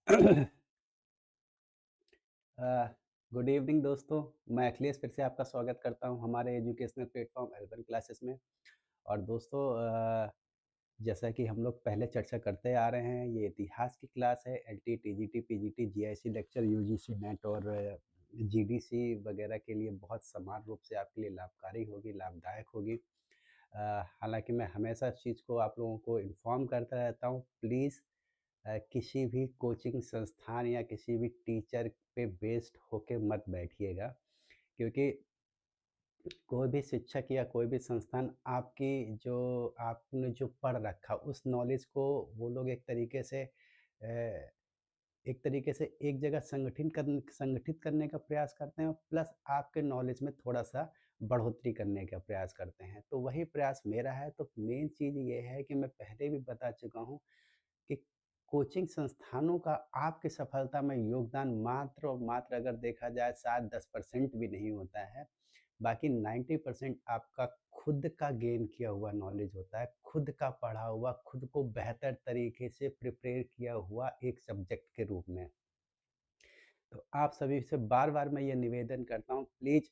Good evening दोस्तों। मैं अखिलेश फिर से आपका स्वागत करता हूं हमारे एजुकेशनल प्लेटफॉर्म अर्बन क्लासेस में। और दोस्तों, जैसा कि हम लोग पहले चर्चा करते आ रहे हैं, ये इतिहास की क्लास है। LT, TGT, PGT, GIC lecture, UGC net और जीडीसी वगैरह के लिए बहुत समान रूप से आपके लिए लाभकारी होगी, लाभदायक होगी। हालांकि मैं हमेशा इस चीज़ को आप लोगों को इन्फॉर्म करता रहता हूँ। प्लीज़ किसी भी कोचिंग संस्थान या किसी भी टीचर पे बेस्ड होके मत बैठिएगा, क्योंकि कोई भी शिक्षक या कोई भी संस्थान आपकी जो आपने जो पढ़ रखा उस नॉलेज को वो लोग एक तरीके से एक जगह संगठित करने का प्रयास करते हैं, प्लस आपके नॉलेज में थोड़ा-सा बढ़ोतरी करने का प्रयास करते हैं। तो वही प्रयास मेरा है। तो मेन चीज़ ये है कि मैं पहले भी बता चुका हूँ कि कोचिंग संस्थानों का आपकी सफलता में योगदान मात्र और मात्र अगर देखा जाए शायद 10% भी नहीं होता है। बाकी 90% आपका खुद का गेन किया हुआ नॉलेज होता है, खुद का पढ़ा हुआ, खुद को बेहतर तरीके से प्रिपेयर किया हुआ एक सब्जेक्ट के रूप में। तो आप सभी से बार-बार मैं ये निवेदन करता हूँ, प्लीज़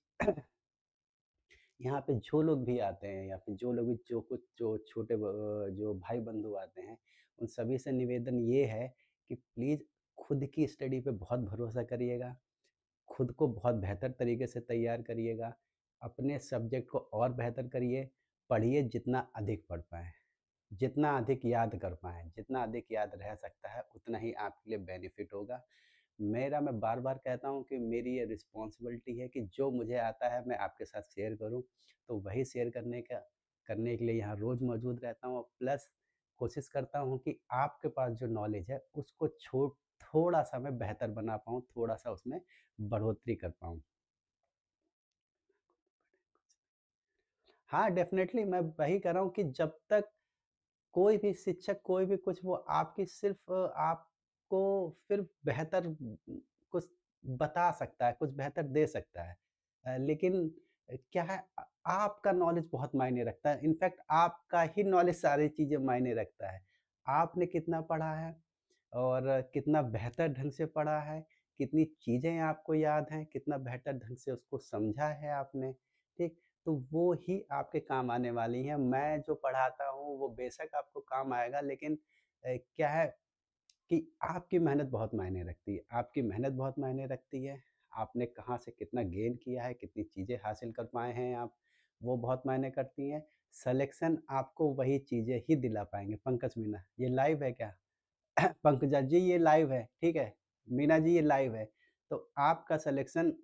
यहाँ पे जो लोग भी आते हैं या फिर जो लोग भी जो जो भाई बंधु आते हैं, उन सभी से निवेदन ये है कि प्लीज़ खुद की स्टडी पे बहुत भरोसा करिएगा, खुद को बहुत बेहतर तरीके से तैयार करिएगा, अपने सब्जेक्ट को और बेहतर करिए, पढ़िए जितना अधिक पढ़ पाएँ, जितना अधिक याद कर पाएँ, जितना अधिक याद रह सकता है, उतना ही आपके लिए बेनिफिट होगा। मैं बार-बार कहता हूँ कि मेरी ये रिस्पॉन्सिबिलिटी है कि जो मुझे आता है मैं आपके साथ शेयर करूँ, तो वही शेयर करने के लिए यहाँ रोज़ मौजूद रहता हूँ। प्लस कोशिश करता हूँ कि आपके पास जो नॉलेज है उसको थोड़ा-सा मैं बेहतर बना पाऊँ, थोड़ा-सा उसमें बढ़ोतरी कर पाऊँ। हाँ, डेफ़िनेटली मैं वही कह रहा हूँ कि जब तक कोई भी शिक्षक, कोई भी कुछ, वो आपकी सिर्फ़ आपको फिर बेहतर कुछ बता सकता है, कुछ बेहतर दे सकता है। लेकिन क्या है, आपका नॉलेज बहुत मायने रखता है। इनफैक्ट आपका ही नॉलेज सारी चीज़ें मायने रखता है। आपने कितना पढ़ा है और कितना बेहतर ढंग से पढ़ा है, कितनी चीज़ें आपको याद हैं, कितना बेहतर ढंग से उसको समझा है आपने, ठीक? तो वो ही आपके काम आने वाली हैं। मैं जो पढ़ाता हूँ वो बेशक आपको काम आएगा, लेकिन क्या है कि आपकी मेहनत बहुत मायने रखती है। आपकी मेहनत बहुत मायने रखती है। आपने कहाँ से कितना गेन किया है, कितनी चीज़ें हासिल कर पाए हैं आप, वो बहुत मायने करती हैं। सलेक्शन आपको वही चीज़ें ही दिला पाएँगे। पंकज मीना, ये लाइव है क्या? पंकजा जी ये लाइव है, ठीक है? मीना जी ये लाइव है। तो आपका सलेक्शन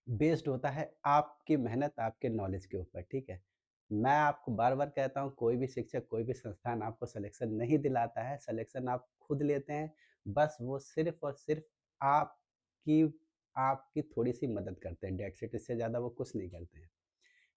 बेस्ड होता है आपकी मेहनत, आपके नॉलेज के ऊपर, ठीक है? मैं आपको बार-बार कहता हूँ, कोई भी शिक्षक, कोई भी संस्थान आपको सलेक्शन नहीं दिलाता है, सलेक्शन आप खुद लेते हैं। बस वो सिर्फ़ और सिर्फ़ आपकी आपकी थोड़ी-सी मदद करते हैं, दैट्स इट। इससे ज़्यादा वो कुछ नहीं करते हैं,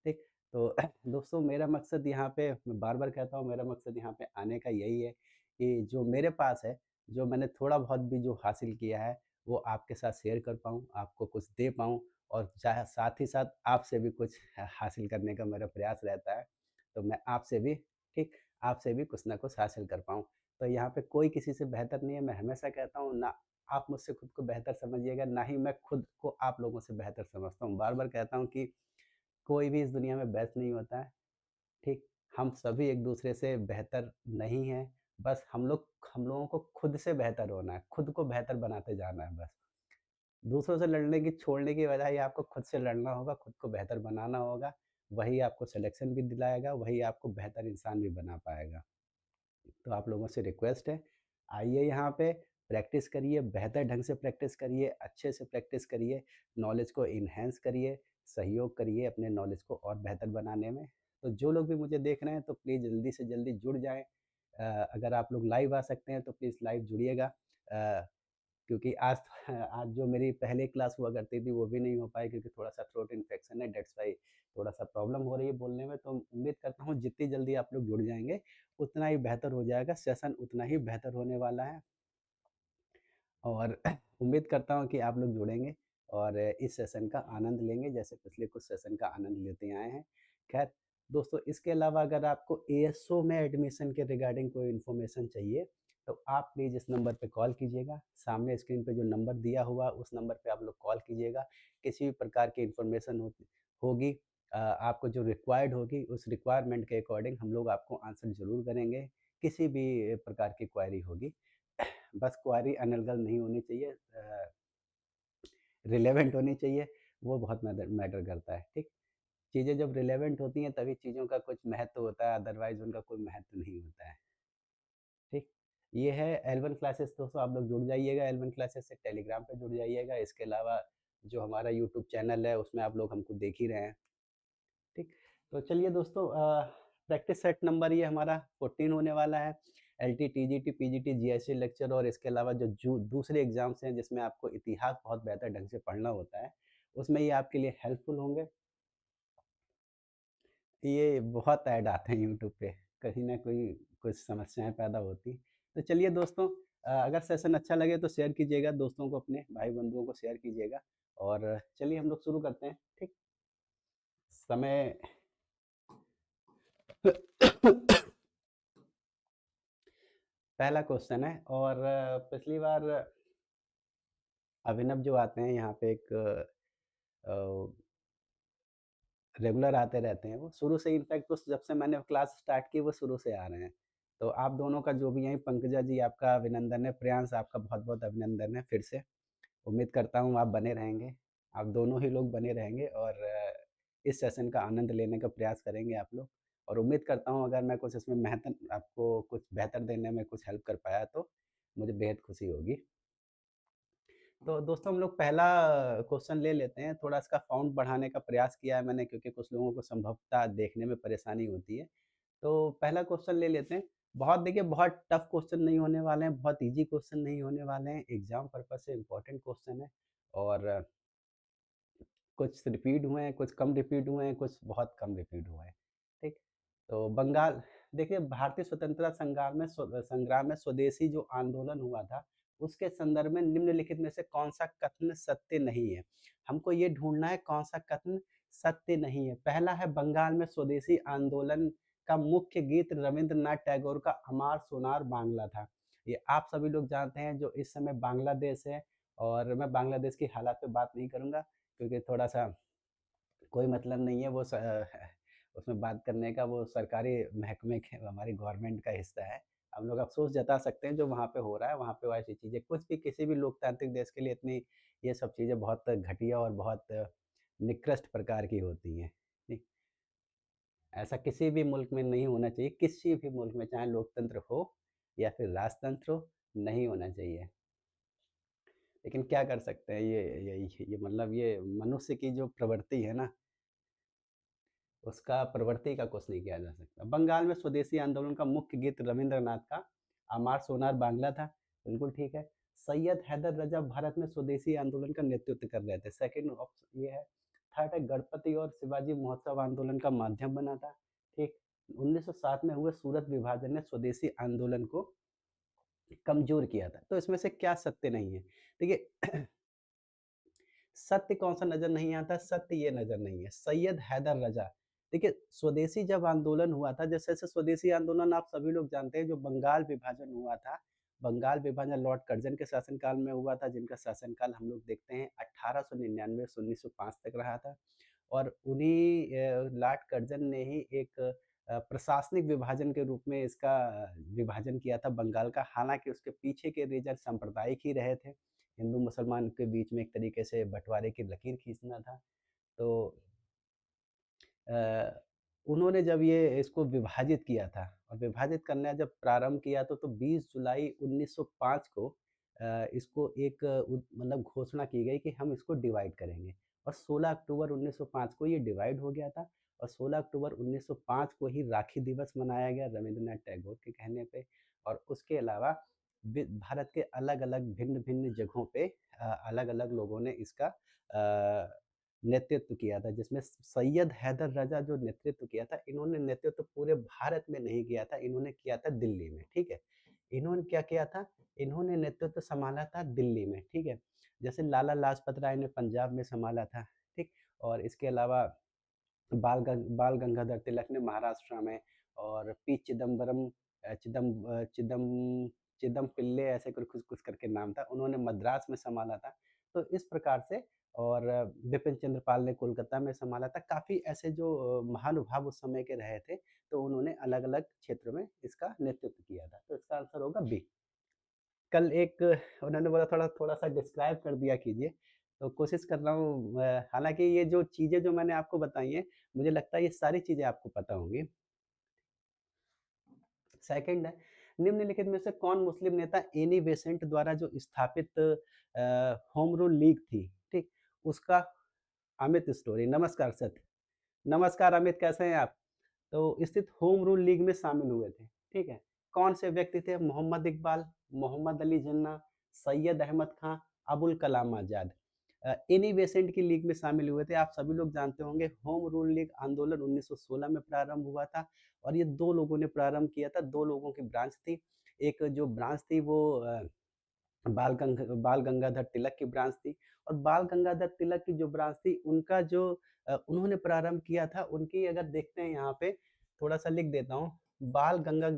ठीक? तो दोस्तों, मेरा मकसद यहाँ पे, मैं बार-बार कहता हूँ, मेरा मकसद यहाँ पे आने का यही है कि जो मेरे पास है, जो मैंने थोड़ा बहुत भी जो हासिल किया है, वो आपके साथ शेयर कर पाऊँ, आपको कुछ दे पाऊँ और चाहे साथ ही साथ आपसे भी कुछ हासिल करने का मेरा प्रयास रहता है। तो मैं आपसे भी, ठीक, आपसे भी कुछ ना कुछ हासिल कर पाऊँ। तो यहाँ पे कोई किसी से बेहतर नहीं है। मैं हमेशा कहता हूँ, ना आप मुझसे खुद को बेहतर समझिएगा, ना ही मैं खुद को आप लोगों से बेहतर समझता हूँ। बार-बार कहता हूँ कि कोई भी इस दुनिया में बेस्ट नहीं होता है, ठीक? हम सभी एक-दूसरे से बेहतर नहीं हैं, बस हम लोगों को खुद से बेहतर होना है, खुद को बेहतर बनाते जाना है बस। दूसरों से लड़ने की छोड़ने की बजाय आपको खुद से लड़ना होगा, खुद को बेहतर बनाना होगा, वही आपको सिलेक्शन भी दिलाएगा, वही आपको बेहतर इंसान भी बना पाएगा। तो आप लोगों से रिक्वेस्ट है, आइए यहाँ पे, प्रैक्टिस करिए, बेहतर ढंग से प्रैक्टिस करिए, अच्छे से प्रैक्टिस करिए, नॉलेज को एनहांस करिए, सहयोग करिए अपने नॉलेज को और बेहतर बनाने में। तो जो लोग भी मुझे देख रहे हैं, तो प्लीज़ जल्दी से जल्दी जुड़ जाएँ। अगर आप लोग लाइव आ सकते हैं तो प्लीज़ लाइव जुड़िएगा। क्योंकि आज आज जो मेरी पहले क्लास हुआ करती थी वो भी नहीं हो पाई, क्योंकि थोड़ा-सा थ्रोट इन्फेक्शन है, दैट्स व्हाई थोड़ा-सा प्रॉब्लम हो रही है बोलने में। तो उम्मीद करता हूँ जितनी जल्दी आप लोग जुड़ जाएँगे, उतना ही बेहतर हो जाएगा, सेशन उतना ही बेहतर होने वाला है। और उम्मीद करता हूँ कि आप लोग जुड़ेंगे और इस सेशन का आनंद लेंगे, जैसे पिछले कुछ सेशन का आनंद लेते आए हैं। ख़ैर दोस्तों, इसके अलावा अगर आपको एएसओ में एडमिशन के रिगार्डिंग कोई इन्फॉर्मेशन चाहिए, तो आप प्लीज़ इस नंबर पे कॉल कीजिएगा। सामने स्क्रीन पे जो नंबर दिया हुआ उस नंबर पे आप लोग कॉल कीजिएगा। किसी भी प्रकार की इन्फॉर्मेशन होगी, आपको जो रिक्वायर्ड होगी उस रिक्वायरमेंट के अकॉर्डिंग हम लोग आपको आंसर ज़रूर करेंगे। किसी भी प्रकार की क्वेरी होगी, बस क्वेरी अनर्गल नहीं होनी चाहिए, रिलेवेंट होनी चाहिए, वो बहुत मैटर करता है, ठीक? चीज़ें जब रिलेवेंट होती हैं तभी चीज़ों का कुछ महत्व होता है, अदरवाइज़ उनका कोई महत्व नहीं होता है, ठीक? ये है L1 क्लासेस, दोस्तों आप लोग जुड़ जाइएगा L1 क्लासेस से, टेलीग्राम पे जुड़ जाइएगा। इसके अलावा जो हमारा यूट्यूब चैनल है उसमें आप लोग हमको देख ही रहे हैं, ठीक? तो चलिए दोस्तों, प्रैक्टिस सेट नंबर ये हमारा 14 होने वाला है। LT, TGT, PGT, GST lecture और इसके अलावा जो दूसरे एग्ज़ाम्स हैं जिसमें आपको इतिहास बहुत बेहतर ढंग से पढ़ना होता है, उसमें ये आपके लिए हेल्पफुल होंगे। ये बहुत ऐड आते हैं यूट्यूब पे, कहीं न कहीं कुछ समस्याएँ पैदा होती। तो चलिए दोस्तों, अगर सेशन अच्छा लगे तो शेयर कीजिएगा दोस्तों को, अपने भाई-बंधुओं को शेयर कीजिएगा और चलिए हम लोग शुरू करते हैं, ठीक? समय पहला क्वेश्चन है और पिछली बार अभिनव जो आते हैं यहाँ पे एक अ, रेगुलर आते रहते हैं, वो शुरू से इनफैक्ट, उस जब से मैंने क्लास स्टार्ट की वो शुरू से आ रहे हैं। तो आप दोनों का जो भी है, पंकजा जी आपका अभिनंदन है, प्रियांश आपका बहुत-बहुत अभिनंदन है फिर से। उम्मीद करता हूँ आप बने रहेंगे, आप दोनों ही लोग बने रहेंगे और इस सेशन का आनंद लेने का प्रयास करेंगे आप लोग, और उम्मीद करता हूँ अगर मैं कुछ इसमें आपको कुछ बेहतर देने में कुछ हेल्प कर पाया तो मुझे बेहद खुशी होगी। तो दोस्तों हम लोग पहला क्वेश्चन ले लेते हैं। थोड़ा इसका फाउंड बढ़ाने का प्रयास किया है मैंने, क्योंकि कुछ लोगों को संभवतः देखने में परेशानी होती है। तो पहला क्वेश्चन ले लेते हैं। बहुत देखिए, बहुत टफ क्वेश्चन नहीं होने वाले हैं, बहुत ईज़ी क्वेश्चन नहीं होने वाले हैं। एग्ज़ाम पर्पज़ से इम्पोर्टेंट क्वेश्चन है और कुछ रिपीट हुए हैं, कुछ कम रिपीट हुए हैं, कुछ बहुत कम रिपीट हुए हैं, ठीक? तो बंगाल, देखिए भारतीय स्वतंत्रता संग्राम में स्वदेशी जो आंदोलन हुआ था, उसके संदर्भ में निम्नलिखित में से कौन-सा कथन सत्य नहीं है? हमको ये ढूँढना है कौन-सा कथन सत्य नहीं है। पहला है, बंगाल में स्वदेशी आंदोलन का मुख्य गीत रवींद्रनाथ टैगोर का अमार सोनार बांग्ला था। ये आप सभी लोग जानते हैं, जो इस समय बांग्लादेश है, और मैं बांग्लादेश की हालात पे बात नहीं करूँगा क्योंकि थोड़ा-सा कोई मतलब नहीं है वो उसमें बात करने का, वो सरकारी महकमे के, हमारी गवर्नमेंट का हिस्सा है। हम लोग अफ़सोस जता सकते हैं जो वहाँ पे हो रहा है, वहाँ पे वो ऐसी चीज़ें कुछ भी किसी भी लोकतांत्रिक देश के लिए इतनी, ये सब चीज़ें बहुत घटिया और बहुत निकृष्ट प्रकार की होती हैं। ठीक, ऐसा किसी भी मुल्क में नहीं होना चाहिए, किसी भी मुल्क में, चाहे लोकतंत्र हो या फिर राजतंत्र हो, नहीं होना चाहिए। लेकिन क्या कर सकते हैं, ये मतलब ये मनुष्य की जो प्रवृत्ति है ना, उसका प्रवृत्ति का कुछ नहीं किया जा सकता। बंगाल में स्वदेशी आंदोलन का मुख्य गीत रवींद्रनाथ का अमार सोनार बांग्ला था, बिल्कुल ठीक है। सैयद हैदर रजा भारत में स्वदेशी आंदोलन का नेतृत्व कर रहे थे, सेकंड ऑप्शन ये है। थर्ड है, गणपति और शिवाजी महोत्सव आंदोलन का माध्यम बना था, ठीक। 1907 में हुए सूरत विभाजन ने स्वदेशी आंदोलन को कमजोर किया था। तो इसमें से क्या सत्य नहीं है? देखिए, सत्य कौन-सा नज़र नहीं आता? सत्य ये नज़र नहीं है। सैयद हैदर रजा, देखिए स्वदेशी जब आंदोलन हुआ था, जैसे-जैसे स्वदेशी आंदोलन आप सभी लोग जानते हैं, जो बंगाल विभाजन हुआ था, बंगाल विभाजन लॉर्ड कर्ज़न के शासनकाल में हुआ था, जिनका शासनकाल हम लोग देखते हैं 1899 से 1905 तक रहा था। और उन्हीं लॉर्ड कर्ज़न ने ही एक प्रशासनिक विभाजन के रूप में इसका विभाजन किया था बंगाल का। हालाँकि उसके पीछे के रीजन सांप्रदायिक ही रहे थे। हिंदू-मुसलमान के बीच में एक तरीके से बँटवारे की लकीर खींचना था। तो अ, उन्होंने जब ये इसको विभाजित किया था, और विभाजित करना जब प्रारंभ किया तो 20 जुलाई 1905 को इसको एक मतलब घोषणा की गई कि हम इसको डिवाइड करेंगे, और 16 अक्टूबर 1905 को ये डिवाइड हो गया था, और 16 अक्टूबर 1905 को ही राखी दिवस मनाया गया रवींद्रनाथ टैगोर के कहने पे। और उसके अलावा भारत के अलग-अलग भिन्न-भिन्न जगहों पे अलग-अलग लोगों ने इसका नेतृत्व किया था, जिसमें सैयद हैदर रजा जो नेतृत्व किया था, इन्होंने नेतृत्व पूरे भारत में नहीं किया था, इन्होंने किया था दिल्ली में, ठीक है? इन्होंने क्या किया था? इन्होंने नेतृत्व सँभाला था दिल्ली में, ठीक है? जैसे लाला लाजपत राय ने पंजाब में सँभाला था, ठीक? और इसके अलावा बाल गंगाधर तिलक ने महाराष्ट्र में, और पी चिदम्बरम चिदम पिल्ले ऐसे कुछ कुछ करके नाम था, उन्होंने मद्रास में सँभाला था। तो इस प्रकार से और बिपिन चंद्र पाल ने कोलकाता में सँभाला था। काफ़ी ऐसे जो महानुभाव उस समय के रहे थे, तो उन्होंने अलग-अलग क्षेत्र में इसका नेतृत्व किया था। तो इसका आंसर होगा बी। कल एक उन्होंने बोला थोड़ा-सा डिस्क्राइब कर दिया कीजिए, तो कोशिश कर रहा हूँ हालाँकि ये जो चीज़ें जो मैंने आपको बताई हैं, मुझे लगता है ये सारी चीज़ें आपको पता होंगी। सेकंड है, निम्नलिखित में से कौन मुस्लिम नेता एनी बेसेंट द्वारा जो स्थापित होम रूल लीग थी, ठीक? उसका अमित स्टोरी, नमस्कार सर। नमस्कार अमित, कैसे हैं आप? तो स्थित होम रूल लीग में शामिल हुए थे, ठीक है? कौन से व्यक्ति थे? मोहम्मद इकबाल, मोहम्मद अली जिन्ना, सैयद अहमद खां, अबुल कलाम आज़ाद। एनी बेसेंट की लीग में शामिल हुए थे। आप सभी लोग जानते होंगे होम रूल लीग आंदोलन 1916 में प्रारंभ हुआ था और ये 2 लोगों ने प्रारंभ किया था, 2 लोगों की ब्रांच थी। एक जो ब्रांच थी वो बाल गंगाधर तिलक की ब्रांच थी और बाल गंगाधर तिलक की जो ब्रांच थी उनका जो उन्होंने प्रारंभ किया था, उनकी अगर देखते हैं यहाँ पे थोड़ा-सा लिख देता हूँ, बाल गंगा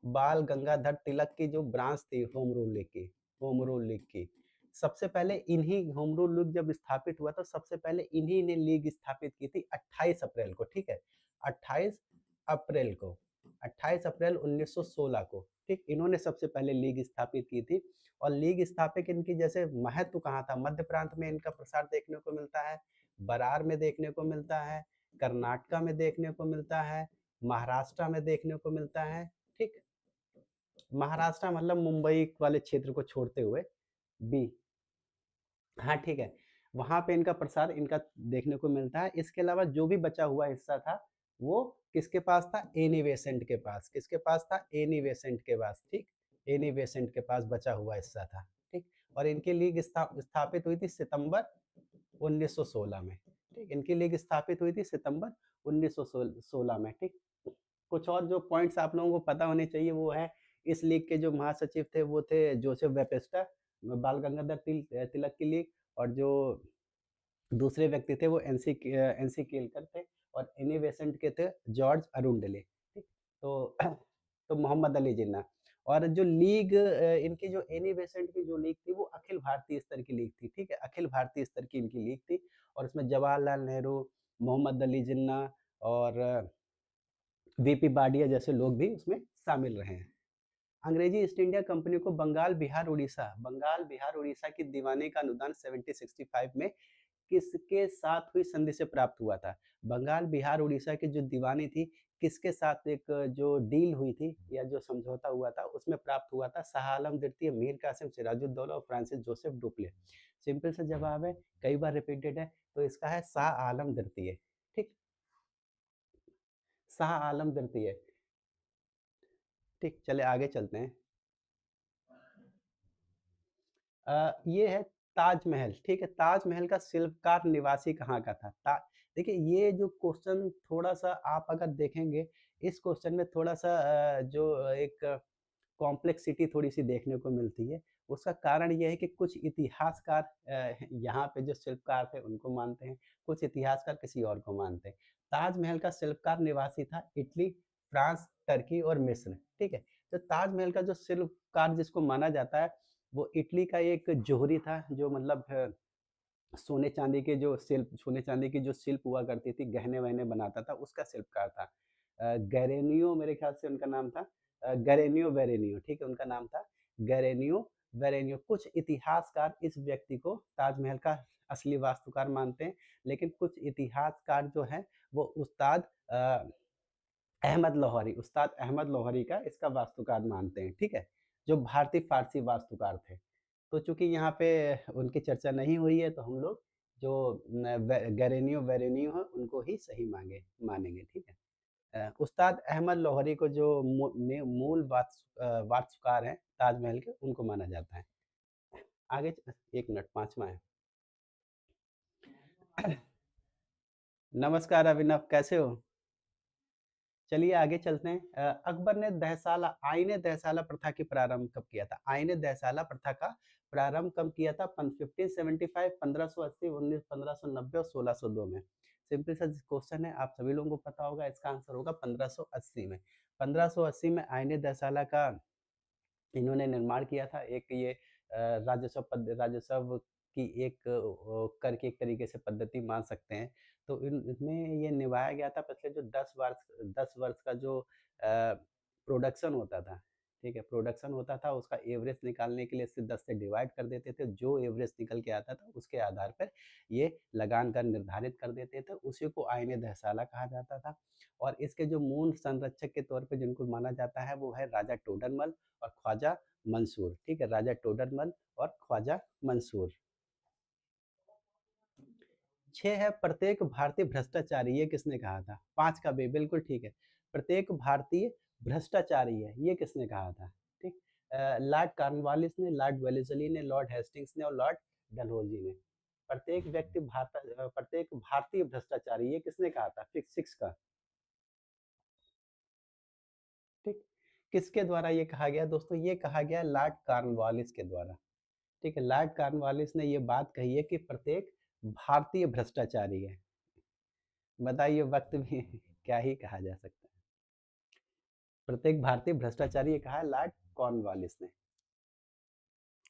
बाल गंगाधर तिलक की जो ब्रांच थी होम रूल लीग की, सबसे पहले इन्हीं होम रूल लीग जब स्थापित हुआ तो सबसे पहले इन्हीं ने लीग स्थापित की थी 28 अप्रैल को, ठीक है? 28 अप्रैल को, 28 अप्रैल 1916 को, ठीक? इन्होंने सबसे पहले लीग स्थापित की थी और लीग स्थापित इनकी जैसे महत्व कहाँ था, मध्य प्रांत में इनका प्रसार देखने को मिलता है, बरार में देखने को मिलता है, कर्नाटका में देखने को मिलता है, महाराष्ट्र में देखने को मिलता है, ठीक? महाराष्ट्र मतलब मुंबई वाले क्षेत्र को छोड़ते हुए बी। हाँ, ठीक है। वहाँ पे इनका प्रसार इनका देखने को मिलता है। इसके अलावा जो भी बचा हुआ हिस्सा था, वो किसके पास था? एनी बेसेंट के पास। किसके पास था? एनी बेसेंट के पास, ठीक? एनी बेसेंट के पास बचा हुआ हिस्सा था, ठीक? और इनकी लीग स्थापित हुई थी सितंबर 1916 में, ठीक? इनकी लीग स्थापित हुई थी सितंबर 1916 में, ठीक? कुछ और जो पॉइंट्स आप लोगों को पता होने चाहिए वो है, इस लीग के जो महासचिव थे वो थे जोसेफ वेपेस्टर, बाल गंगाधर तिलक की लीग और जो दूसरे व्यक्ति थे वो एनसी केलकर थे और एनी बेसेंट के थे जॉर्ज अरुंडले, ठीक? तो तो मोहम्मद अली जिन्ना और जो लीग इनकी जो एनी बेसेंट की जो लीग थी वो अखिल भारतीय स्तर की लीग थी, ठीक है? अखिल भारतीय स्तर की इनकी लीग थी और इसमें जवाहरलाल नेहरू, मोहम्मद अली जिन्ना और वीपी बाडिया जैसे लोग भी उसमें शामिल रहे हैं। अंग्रेजी ईस्ट इंडिया कंपनी को बंगाल, बिहार, उड़ीसा की दीवानी का अनुदान 1765 में किसके साथ हुई संधि से प्राप्त हुआ था? बंगाल, बिहार, उड़ीसा की जो दीवानी थी, किसके साथ एक जो डील हुई थी या जो समझौता हुआ था, उसमें प्राप्त हुआ था? शाह आलम द्वितीय, मीर कासिम, सिराजुद्दौला और फ्रांसिस जोसेफ डुप्ले। सिंपल सा जवाब है, कई बार रिपीटेड है, तो इसका है शाह आलम द्वितीय, ठीक? शाह आलम द्वितीय, ठीक? चलिए आगे चलते हैं। ये है ताजमहल, ठीक है? ताजमहल का शिल्पकार निवासी कहाँ का था? ता देखिए ये जो क्वेश्चन थोड़ा-सा आप अगर देखेंगे, इस क्वेश्चन में थोड़ा-सा जो एक कॉम्प्लेक्सिटी थोड़ी-सी देखने को मिलती है। उसका कारण ये है कि कुछ इतिहासकार यहाँ पे जो शिल्पकार थे उनको मानते हैं, कुछ इतिहासकार किसी और को मानते हैं। ताजमहल का शिल्पकार निवासी था इटली, फ्रांस, टर्की और मिस्र, ठीक है? तो ताजमहल का जो शिल्पकार जिसको माना जाता है वो इटली का एक जोहरी था जो मतलब सोने चांदी की जो शिल्प हुआ करती थी, गहने-वहने बनाता था, उसका शिल्पकार था। गैरेनियो मेरे ख्याल से उनका नाम था गैरेनियो वेरेनियो, ठीक है? उनका नाम था गैरेनियो वेरेनियो। कुछ इतिहासकार इस व्यक्ति को ताजमहल का असली वास्तुकार मानते हैं, लेकिन कुछ इतिहासकार जो हैं वो उस्ताद अहमद लाहौरी का इसका वास्तुकार मानते हैं, ठीक है? जो भारतीय फारसी वास्तुकार थे। तो चूँकि यहाँ पे उनकी चर्चा नहीं हुई है तो हम लोग जो न वे गैरेनियो वेरेनियो हैं उनको ही सही मानेंगे, ठीक है? उस्ताद अहमद लाहौरी को जो वास्तुकार हैं ताजमहल के उनको माना जाता है। आगे 1 मिनट 5वाँ है। नमस्कार अभिनव, कैसे हो? चलिए आगे चलते हैं। अकबर ने आईने दहसाला प्रथा की प्रारंभ कब किया था? आईने दहसाला प्रथा का प्रारंभ कब किया था? 1575, 1580, 1590 और 1602 में। सिंपल सा क्वेश्चन है, आप सभी लोगों को पता होगा, इसका आंसर होगा 1580 में। 1580 में आईने दहसाला का इन्होंने निर्माण किया था। एक ये राजस्व की एक कर की एक तरीके से पद्धति मान सकते हैं। तो इन इसमें ये निभाया गया था पिछले जो 10 वर्ष का जो प्रोडक्शन होता था, ठीक है? प्रोडक्शन होता था उसका एवरेज निकालने के लिए इसे 10 से डिवाइड कर देते थे। जो एवरेज निकल के आता था उसके आधार पर ये लगान कर निर्धारित कर देते थे। उसी को आईने दहसाला कहा जाता था। और इसके जो मूल संरक्षक के तौर पे जिनको माना जाता है वो है राजा टोडरमल और ख्वाजा मंसूर, ठीक है? राजा टोडरमल और ख्वाजा मंसूर। 6 है प्रत्येक भारतीय भ्रष्टाचारी, ये किसने कहा था? 5 का बी बिल्कुल ठीक है। प्रत्येक भारतीय भ्रष्टाचारी है, ये किसने कहा था? ठीक? लॉर्ड कॉर्नवालिस ने, लॉर्ड वेलेस्ली ने, लॉर्ड हेस्टिंग्स ने और लॉर्ड डलहौजी ने। प्रत्येक भारतीय भ्रष्टाचारी, ये किसने कहा था? 6 का, ठीक? किसके द्वारा ये कहा गया दोस्तों? ये कहा गया लॉर्ड कॉर्नवालिस के द्वारा। ठीक है, लॉर्ड कॉर्नवालिस ने ये बात कही है कि प्रत्येक भारतीय भ्रष्टाचारी है। बताइए वक्त भी क्या ही कहा जा सकता है। प्रत्येक भारतीय भ्रष्टाचारी ये कहा है लॉर्ड कॉर्नवालिस ने।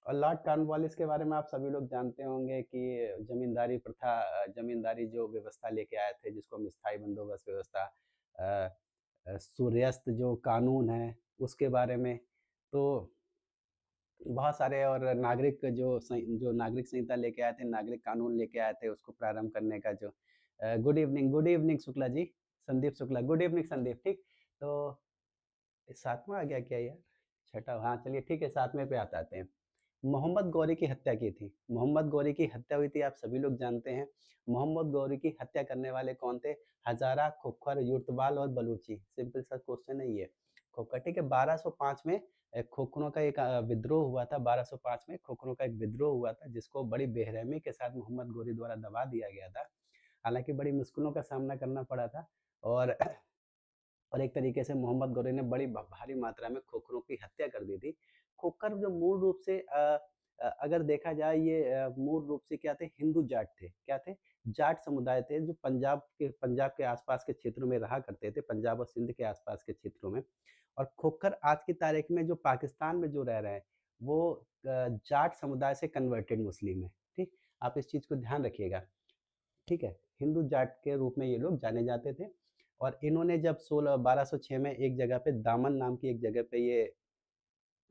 और लॉर्ड कॉर्नवालिस के बारे में आप सभी लोग जानते होंगे कि जमींदारी प्रथा, जमींदारी जो व्यवस्था लेके आए थे जिसको हम स्थायी बंदोबस्त व्यवस्था, सूर्यास्त जो कानून है उसके बारे में। तो बहुत सारे और जो नागरिक संहिता लेके आए थे, नागरिक कानून लेके आए थे उसको प्रारंभ करने का जो good evening Shukla ji, Sandeep Shukla, good evening Sandeep, ठीक। तो 7वां आ गया क्या यार? छठा, हाँ चलिए ठीक है, 7वें पे आते हैं। मोहम्मद गौरी की हत्या की थी। मोहम्मद गौरी की हत्या हुई थी, आप सभी लोग जानते हैं। मोहम्मद गौरी की हत्या करने वाले कौन थे? हजारा, खोखर, युर्तबाल और बलूची। सिंपल सा क्वेश्चन है ये। खोखर, ठीक है। 1205 में खोखरों का एक विद्रोह हुआ था। 1205 में खोखरों का एक विद्रोह हुआ था जिसको बड़ी बेरहमी के साथ मोहम्मद गौरी द्वारा दबा दिया गया था। हालांकि बड़ी मुश्किलों का सामना करना पड़ा था। और और एक तरीके से मोहम्मद गौरी ने बड़ी भारी मात्रा में खोखरों की हत्या कर दी थी। खोखर जो मूल रूप से अगर देखा जाए ये मूल रूप से क्या थे? हिंदू जाट थे। क्या थे? जाट समुदाय थे जो पंजाब के आसपास के क्षेत्रों में रहा करते थे, पंजाब और सिंध के आसपास के क्षेत्रों में। और खोखर आज की तारीख में जो पाकिस्तान में जो रह रहे हैं वो जाट समुदाय से कन्वर्टेड मुस्लिम है। ठीक, आप इस चीज को ध्यान रखिएगा। ठीक है, हिंदू जाट के रूप में ये लोग जाने जाते थे। और इन्होंने जब 1206 में एक जगह पे दामन नाम की एक जगह पे ये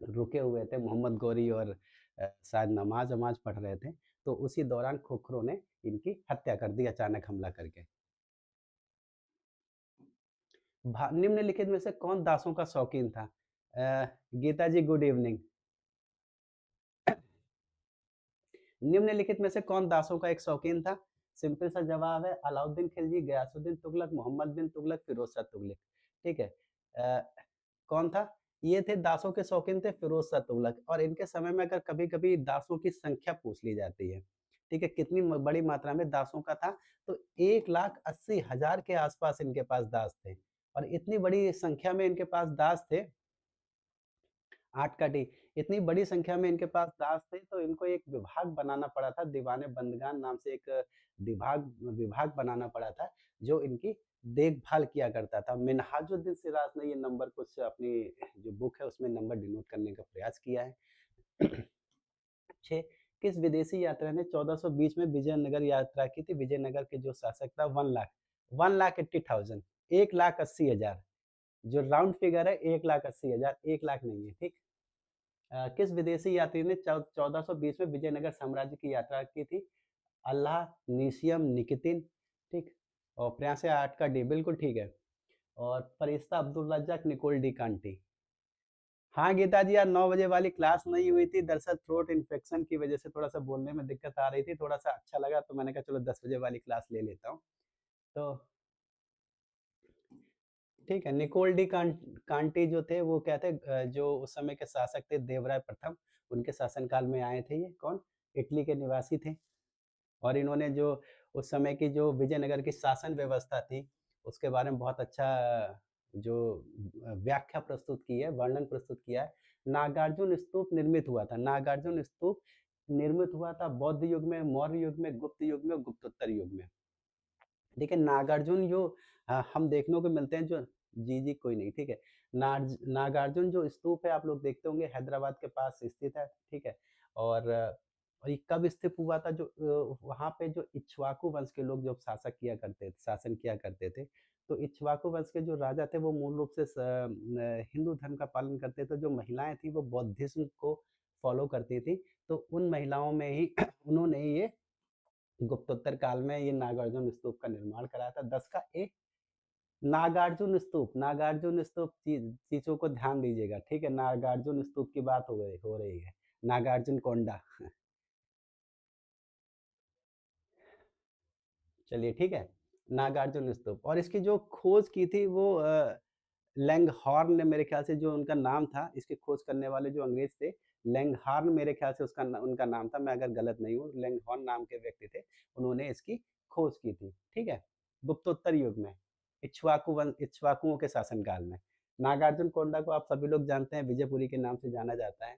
रुके हुए थे, मोहम्मद गौरी और शायद नमाज वमाज पढ़ रहे थे। तो उसी दौरान खोखरों ने इनकी हत्या कर दी अचानक हमला करके। निम्नलिखित में से कौन दासों का शौकीन था? गीता जी गुड इवनिंग। निम्नलिखित में से कौन दासों का एक शौकीन था? सिंपल सा जवाब है अलाउद्दीन खिलजी, गयासुद्दीन तुगलक, मोहम्मद बिन तुगलक, फिरोज शाह तुगलक। ठीक है। कौन था? ये थे दासों के शौकीन थे फिरोज शाह तुगलक। और इनके समय में अगर कभी कभी दासों की संख्या पूछ ली जाती है, ठीक है, कितनी बड़ी मात्रा में दासों का था, तो 1,80,000 के आसपास इनके पास दास थे। और इतनी बड़ी संख्या में इनके पास दास थे, 8 का डी। इतनी बड़ी संख्या में इनके पास दास थे तो इनको एक विभाग बनाना पड़ा था, दीवाने बंदगान नाम से एक विभाग विभाग बनाना पड़ा था जो इनकी देखभाल किया करता था। मिन्हाजुद्दीन सिराज ने ये नंबर कुछ अपनी जो बुक है उसमें नंबर डिनोट करने का प्रयास किया है। 6, किस विदेशी यात्रा ने 1420 में विजयनगर यात्रा की थी? विजयनगर के जो शासक था 1,80,000, 1,80,000, जो राउंड फिगर है 1,80,000, 1,00,000 नहीं है, ठीक। किस विदेशी यात्री ने 1420 में विजयनगर साम्राज्य की यात्रा की थी? अल्लाह निशियम निकितिन, ठीक। और प्रयास 8 का डी बिल्कुल ठीक है। और फरिश्ता अब्दुल रज्जाक, निकोल डी कांटी। हाँ गीता जी, यार 9 बजे वाली क्लास नहीं हुई थी, दरअसल थ्रोट इन्फेक्शन की वजह से थोड़ा सा बोलने में दिक्कत आ रही थी, थोड़ा सा अच्छा लगा तो मैंने कहा चलो 10 बजे वाली क्लास ले लेता हूँ। तो ठीक है, निकोल डी कांटी जो थे वो क्या थे? जो उस समय के शासक थे देवराय प्रथम, उनके शासनकाल में आए थे ये। कौन? इटली के निवासी थे। और इन्होंने जो उस समय की जो विजयनगर की शासन व्यवस्था थी उसके बारे में बहुत अच्छा जो व्याख्या प्रस्तुत की है, वर्णन प्रस्तुत किया है। नागार्जुन स्तूप निर्मित हुआ था, नागार्जुन स्तूप निर्मित हुआ था बौद्ध युग में, मौर्य युग में, गुप्त युग में, गुप्तोत्तर युग में। ठीक है, नागार्जुन जो हम देखने को मिलते हैं जो, जी जी कोई नहीं, ठीक है। नागार्जुन जो स्तूप है आप लोग देखते होंगे हैदराबाद के पास स्थित है, ठीक है? और ये कब स्थित हुआ था जो वहाँ पे जो इक्ष्वाकु वंश के लोग जब शासन किया करते थे, तो इक्ष्वाकु वंश के जो राजा थे वो मूल रूप से हिंदू धर्म का पालन करते थे, जो महिलाएँ थीं वो बौद्धिज़्म को फ़ॉलो करती थीं, तो उन महिलाओं में ही उन्होंने ही ये गुप्तोत्तर काल में ये नागार्जुन स्तूप का निर्माण कराया था। 10 का ए नागार्जुन स्तूप चीज़ों को ध्यान दीजिएगा, ठीक है? नागार्जुन स्तूप की बात हो रही है, नागार्जुन कोंडा। चलिए ठीक है, नागार्जुन स्तूप और इसकी जो खोज की थी वो लैंगहॉर्न ने मेरे ख्याल से जो उनका नाम था, इसकी खोज करने वाले जो अंग्रेज़ थे, लैंगहॉर्न मेरे ख्याल से उनका नाम था, मैं अगर गलत नहीं हूँ, लैंगहॉर्न नाम के व्यक्ति थे, उन्होंने इसकी खोज की थी, ठीक है? गुप्तोत्तर युग में, इक्ष्वाकुओं के शासनकाल में। नागार्जुन कोंडा को आप सभी लोग जानते हैं, विजयपुरी के नाम से जाना जाता है।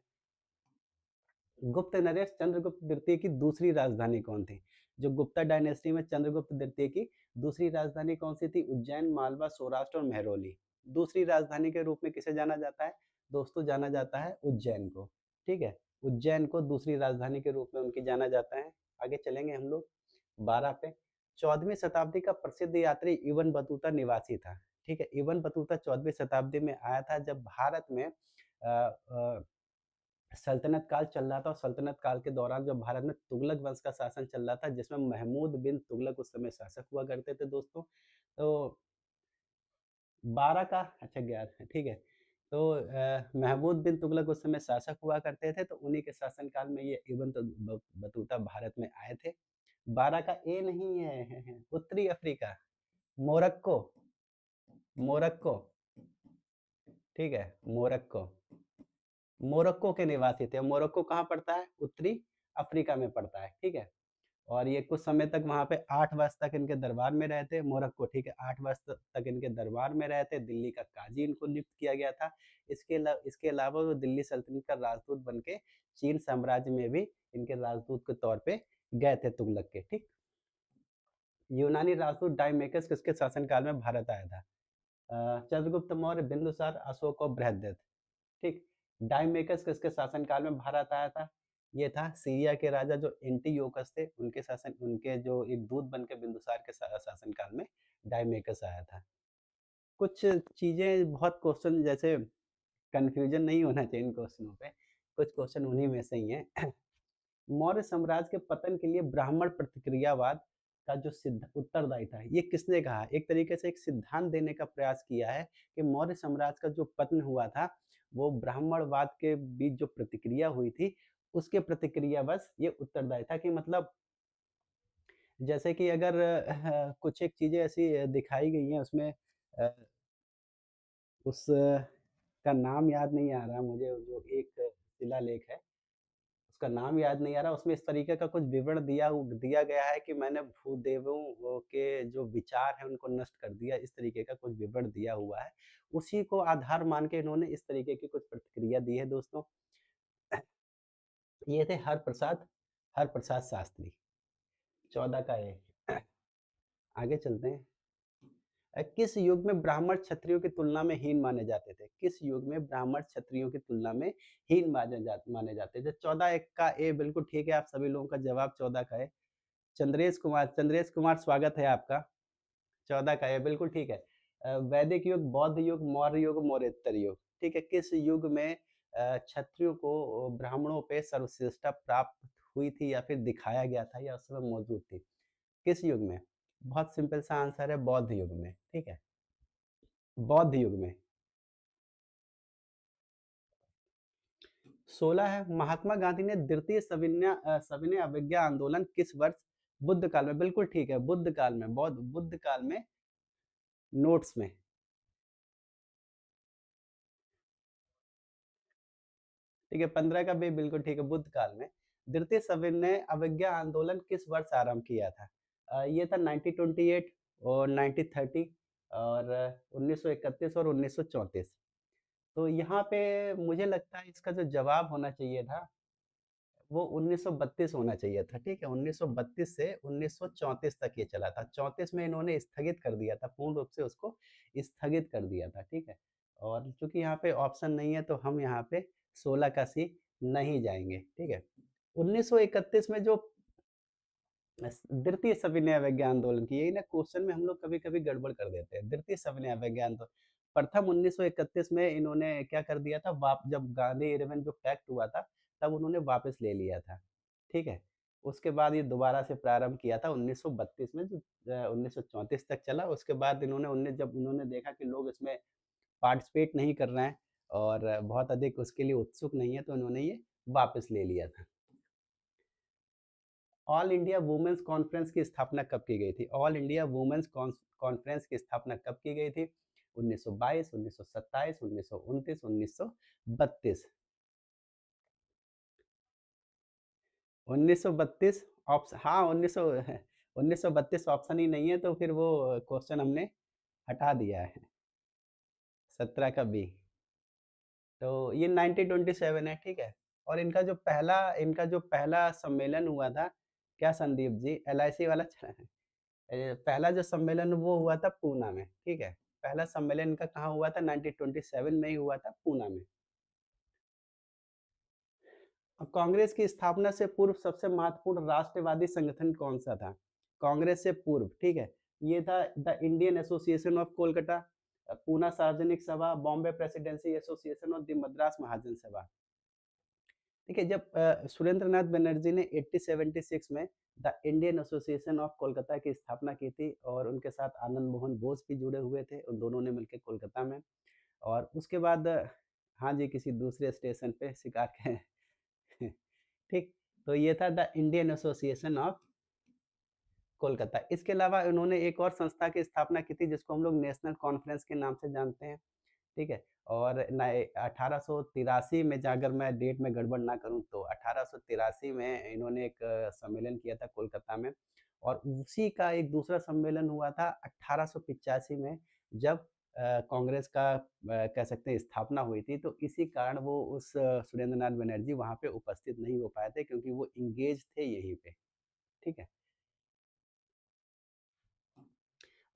गुप्त नरेश चंद्रगुप्त द्वितीय की दूसरी राजधानी कौन थी? जो गुप्ता डायनेस्टी में चंद्रगुप्त द्वितीय की दूसरी राजधानी कौन सी थी? उज्जैन, मालवा, सौराष्ट्र और महरौली। दूसरी राजधानी के रूप में किसे जाना जाता है? दोस्तों जाना जाता है उज्जैन को, ठीक है? उज्जैन को दूसरी राजधानी के रूप में उनकी जाना जाता है। आगे चलेंगे हम लोग 12 पे। 14वीं शताब्दी का प्रसिद्ध यात्री इब्न बतूता निवासी था, ठीक है? इब्न बतूता 14वीं शताब्दी में आया था जब भारत में सल्तनत काल चल रहा था और सल्तनत काल के दौरान जब भारत में तुगलक वंश का शासन चल रहा था जिसमें महमूद बिन तुगलक उस समय शासक हुआ करते थे दोस्तों। तो 12 का अच्छा 11 ठीक है। तो महमूद बिन तुगलक उस समय शासक हुआ करते थे तो उन्हीं के शासनकाल में ये इब्न बतूता भारत में आए थे। 12 का ए नहीं है, उत्तरी अफ्रीका, मोरक्को, मोरक्को, ठीक है, मोरक्को। मोरक्को के निवासी थे। मोरक्को कहाँ पड़ता है? उत्तरी अफ्रीका में पड़ता है, ठीक है? और ये कुछ समय तक वहाँ पे 8 वर्ष तक इनके दरबार में रहे थे, मोरक्को, ठीक है? 8 वर्ष तक इनके दरबार में रहे थे, दिल्ली का काज़ी इनको नियुक्त किया गया था। इसके अलावा वो दिल्ली सल्तनत का राजदूत बन के चीन साम्राज्य में भी इनके राजदूत के तौर पे गए थे तुगलक के, ठीक? यूनानी राजदूत डायमेकस किसके शासनकाल में भारत आया था? चंद्रगुप्त मौर्य, बिंदुसार, अशोक और बृहद्रथ। ठीक, डायमेकस किसके शासनकाल में भारत आया था? ये था सीरिया के राजा जो एंटीयोकस थे, उनके जो एक दूत बन के बिंदुसार के शासनकाल में डायमेकस आया था। कुछ चीज़ें बहुत क्वेश्चन जैसे कन्फ्यूजन नहीं होना चाहिए इन क्वेश्चनों पे, कुछ क्वेश्चन उन्हीं में से ही हैं। मौर्य साम्राज्य के पतन के लिए ब्राह्मण प्रतिक्रियावाद का जो उत्तरदायी था, ये किसने कहा? एक तरीके से एक सिद्धांत देने का प्रयास किया है कि मौर्य साम्राज्य का जो पतन हुआ था, वो ब्राह्मणवाद के बीच जो प्रतिक्रिया हुई थी, उसके प्रतिक्रियावश ये उत्तरदायी था कि मतलब जैसे कि अगर कुछ एक चीज़ें ऐसी दिखाई गई हैं उसमें अ, उस का नाम याद नहीं आ रहा मुझे जो एक शिलालेख है। उसका नाम याद नहीं आ रहा, उसमें इस तरीके का कुछ विवरण दिया गया है कि मैंने भूदेवों के जो विचार हैं उनको नष्ट कर दिया, इस तरीके का कुछ विवरण दिया हुआ है। उसी को आधार मान के इन्होंने इस तरीके की कुछ प्रतिक्रिया दी है दोस्तों। ये थे हरप्रसाद शास्त्री, 14 का ए। आगे चलते हैं। किस युग में ब्राह्मण क्षत्रियों की तुलना में हीन माने जाते थे? किस युग में ब्राह्मण क्षत्रियों की तुलना में हीन माने जाते थे? 14 एक का ए बिल्कुल ठीक है, आप सभी लोगों का जवाब 14 का है। चंद्रेश कुमार स्वागत है आपका। 14 का है, बिल्कुल ठीक है। वैदिक युग, बौद्ध युग, मौर्य युग, मौर्योत्तर युग, ठीक है? किस युग में क्षत्रियों को ब्राह्मणों पे सर्वश्रेष्ठता प्राप्त हुई थी या फिर दिखाया गया था या उस समय मौजूद थी? किस युग में? बहुत सिंपल सा आंसर है बौद्ध युग में, ठीक है? बौद्ध युग में। 16 है, महात्मा गांधी ने द्वितीय सविनय अवज्ञा आंदोलन किस वर्ष बुद्ध काल में? बिल्कुल ठीक है, बुद्ध काल में, बुद्ध काल में, नोट्स में। ठीक है, 15 का भी बिल्कुल ठीक है, बुद्ध काल में। द्वितीय सविनय अवज्ञा आंदोलन किस वर्ष आरंभ किया था? ये था 1928 और 1930 और 1931 और 1934। तो यहाँ पे मुझे लगता है इसका जो जवाब होना चाहिए था, वो 1932 होना चाहिए था, ठीक है? 1932 से 1934 तक ये चला था। 34 में इन्होंने स्थगित कर दिया था, पूर्ण रूप से उसको स्थगित कर दिया था, ठीक है? और चूँकि यहाँ पे ऑप्शन नहीं है तो हम यहाँ पे 16 का सी नहीं जाएँगे, ठीक है? 1931 में जो द्वितीय सविनय अवज्ञा आंदोलन की, यही ना क्वेश्चन में हम लोग कभी-कभी गड़बड़ कर देते हैं। द्वितीय सविनय अवज्ञा आंदोलन प्रथम 1931 में इन्होंने क्या कर दिया था, वाप जब गांधी 11 जो पैक्ट हुआ था, तब उन्होंने वापस ले लिया था, ठीक है? उसके बाद ये दोबारा से प्रारंभ किया था 1932 में, जो 1934 तक चला। उसके बाद इन्होंने जब उन्होंने देखा कि लोग इसमें पार्टिसिपेट नहीं कर रहे हैं और बहुत अधिक उसके लिए उत्सुक नहीं है, तो इन्होंने ये वापस ले लिया था। ऑल इंडिया वुमेन्स कॉन्फ्रेंस की स्थापना कब की गई थी? ऑल इंडिया वुमेन्स कॉन्फ्रेंस की स्थापना कब की गई थी? 1922, 1927, 1929, 1932। 1932 ऑप्शन, हाँ, 1932 ऑप्शन ही नहीं है, तो फिर वो क्वेश्चन हमने हटा दिया है। 17 का बी। तो ये 1927 है, ठीक है? और इनका जो पहला सम्मेलन हुआ था, क्या संदीप जी, एलआईसी वाला पहला जो सम्मेलन वो हुआ था पूना में, ठीक है? पहला सम्मेलन इनका कहाँ हुआ था? 1927 में ही हुआ था, पूना में। कांग्रेस की स्थापना से पूर्व सबसे महत्वपूर्ण राष्ट्रवादी संगठन कौन-सा था? कांग्रेस से पूर्व, ठीक है? ये था the Indian association of Kolkata, Poona सार्वजनिक सभा, बॉम्बे प्रेसिडेंसी एसोसिएशन और द मद्रास महाजन सभा। देखिए, जब सुरेंद्र नाथ बनर्जी ने 1876 में the Indian association of Kolkata की स्थापना की थी और उनके साथ आनंद मोहन बोस भी जुड़े हुए थे, उन दोनों ने मिलकर कोलकाता में। और उसके बाद हाँ जी, किसी दूसरे स्टेशन पे शिकार के ठीक, तो ये था the Indian association of Kolkata. इसके अलावा इन्होंने एक और संस्था की स्थापना की थी जिसको हम लोग नेशनल कॉन्फ्रेंस के नाम से जानते हैं, ठीक है? और नए 1883 में, अगर मैं डेट में गड़बड़ ना करूँ, तो 1883 में इन्होंने एक सम्मेलन किया था कोलकाता में। और उसी का एक दूसरा सम्मेलन हुआ था 1885 में, जब कांग्रेस का कह सकते हैं स्थापना हुई थी। तो इसी कारण वो उस सुरेंद्र नाथ बनर्जी वहाँ पे उपस्थित नहीं हो पाए थे, क्योंकि वो एंगेज थे यहीं पे, ठीक है?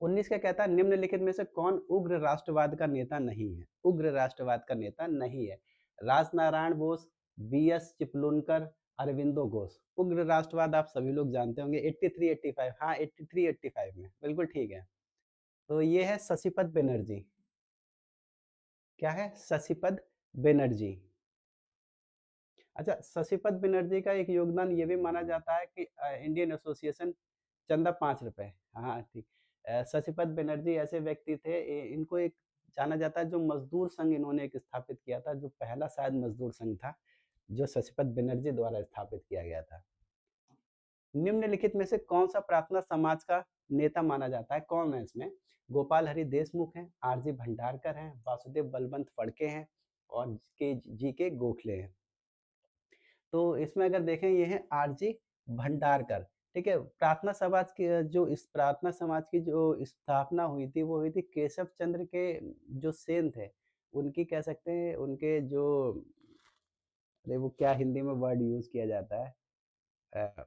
19 क्या कहता है, निम्नलिखित में से कौन उग्र राष्ट्रवाद का नेता नहीं है? उग्र राष्ट्रवाद का नेता नहीं है। राजनारायण बोस, बीएस चिपलुनकर, अरविंदो घोष। उग्र राष्ट्रवाद आप सभी लोग जानते होंगे। 83 85, हाँ, 83 85 में, बिल्कुल ठीक है। तो ये है शशिपद बनर्जी। क्या है? शशिपद बनर्जी। अच्छा, शशिपद बनर्जी का एक योगदान ये भी माना जाता है कि इंडियन एसोसिएशन चंदा ₹5। हाँ, ठीक। शशिपद बनर्जी ऐसे व्यक्ति थे, इनको एक जाना जाता है, जो मजदूर संघ इन्होंने एक स्थापित किया था, जो पहला शायद मजदूर संघ था, जो शशिपद बनर्जी द्वारा स्थापित किया गया था। निम्नलिखित में से कौन-सा प्रार्थना समाज का नेता माना जाता है? कौन है इसमें? गोपाल हरि देशमुख हैं, आरजी भंडारकर हैं, वासुदेव बलवंत फड़के हैं और के जी के गोखले हैं। तो इसमें अगर देखें, ये हैं आरजी भंडारकर, ठीक है? प्रार्थना समाज की जो स्थापना हुई थी, वो हुई थी केशव चंद्र के जो सेन थे, उनकी कह सकते हैं, उनके जो, अरे वो क्या हिंदी में वर्ड यूज़ किया जाता है? अ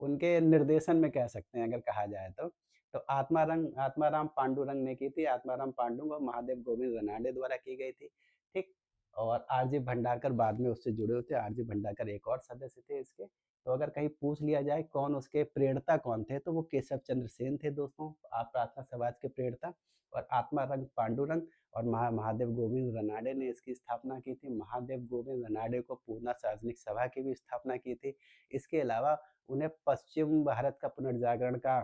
उनके निर्देशन में कह सकते हैं, अगर कहा जाए तो। तो आत्माराम पांडुरंग ने की थी, आत्माराम पांडुरंग और महादेव गोविंद रनाडे द्वारा की गई थी, ठीक? और आरजी भंडारकर बाद में उससे जुड़े हुए थे, आरजी भंडारकर एक और सदस्य थे इसके। तो अगर कहीं पूछ लिया जाए कौन उसके प्रेरणा कौन थे, तो वो केशव चंद्र सेन थे दोस्तों, आप प्रार्थना समाज के प्रेरणा। और आत्मारंग पांडुरंग और महादेव गोविंद रनाडे ने इसकी स्थापना की थी। महादेव गोविंद रनाडे को पूर्णा सार्वजनिक सभा की भी स्थापना की थी। इसके अलावा उन्हें पश्चिम भारत का पुनर्जागरण का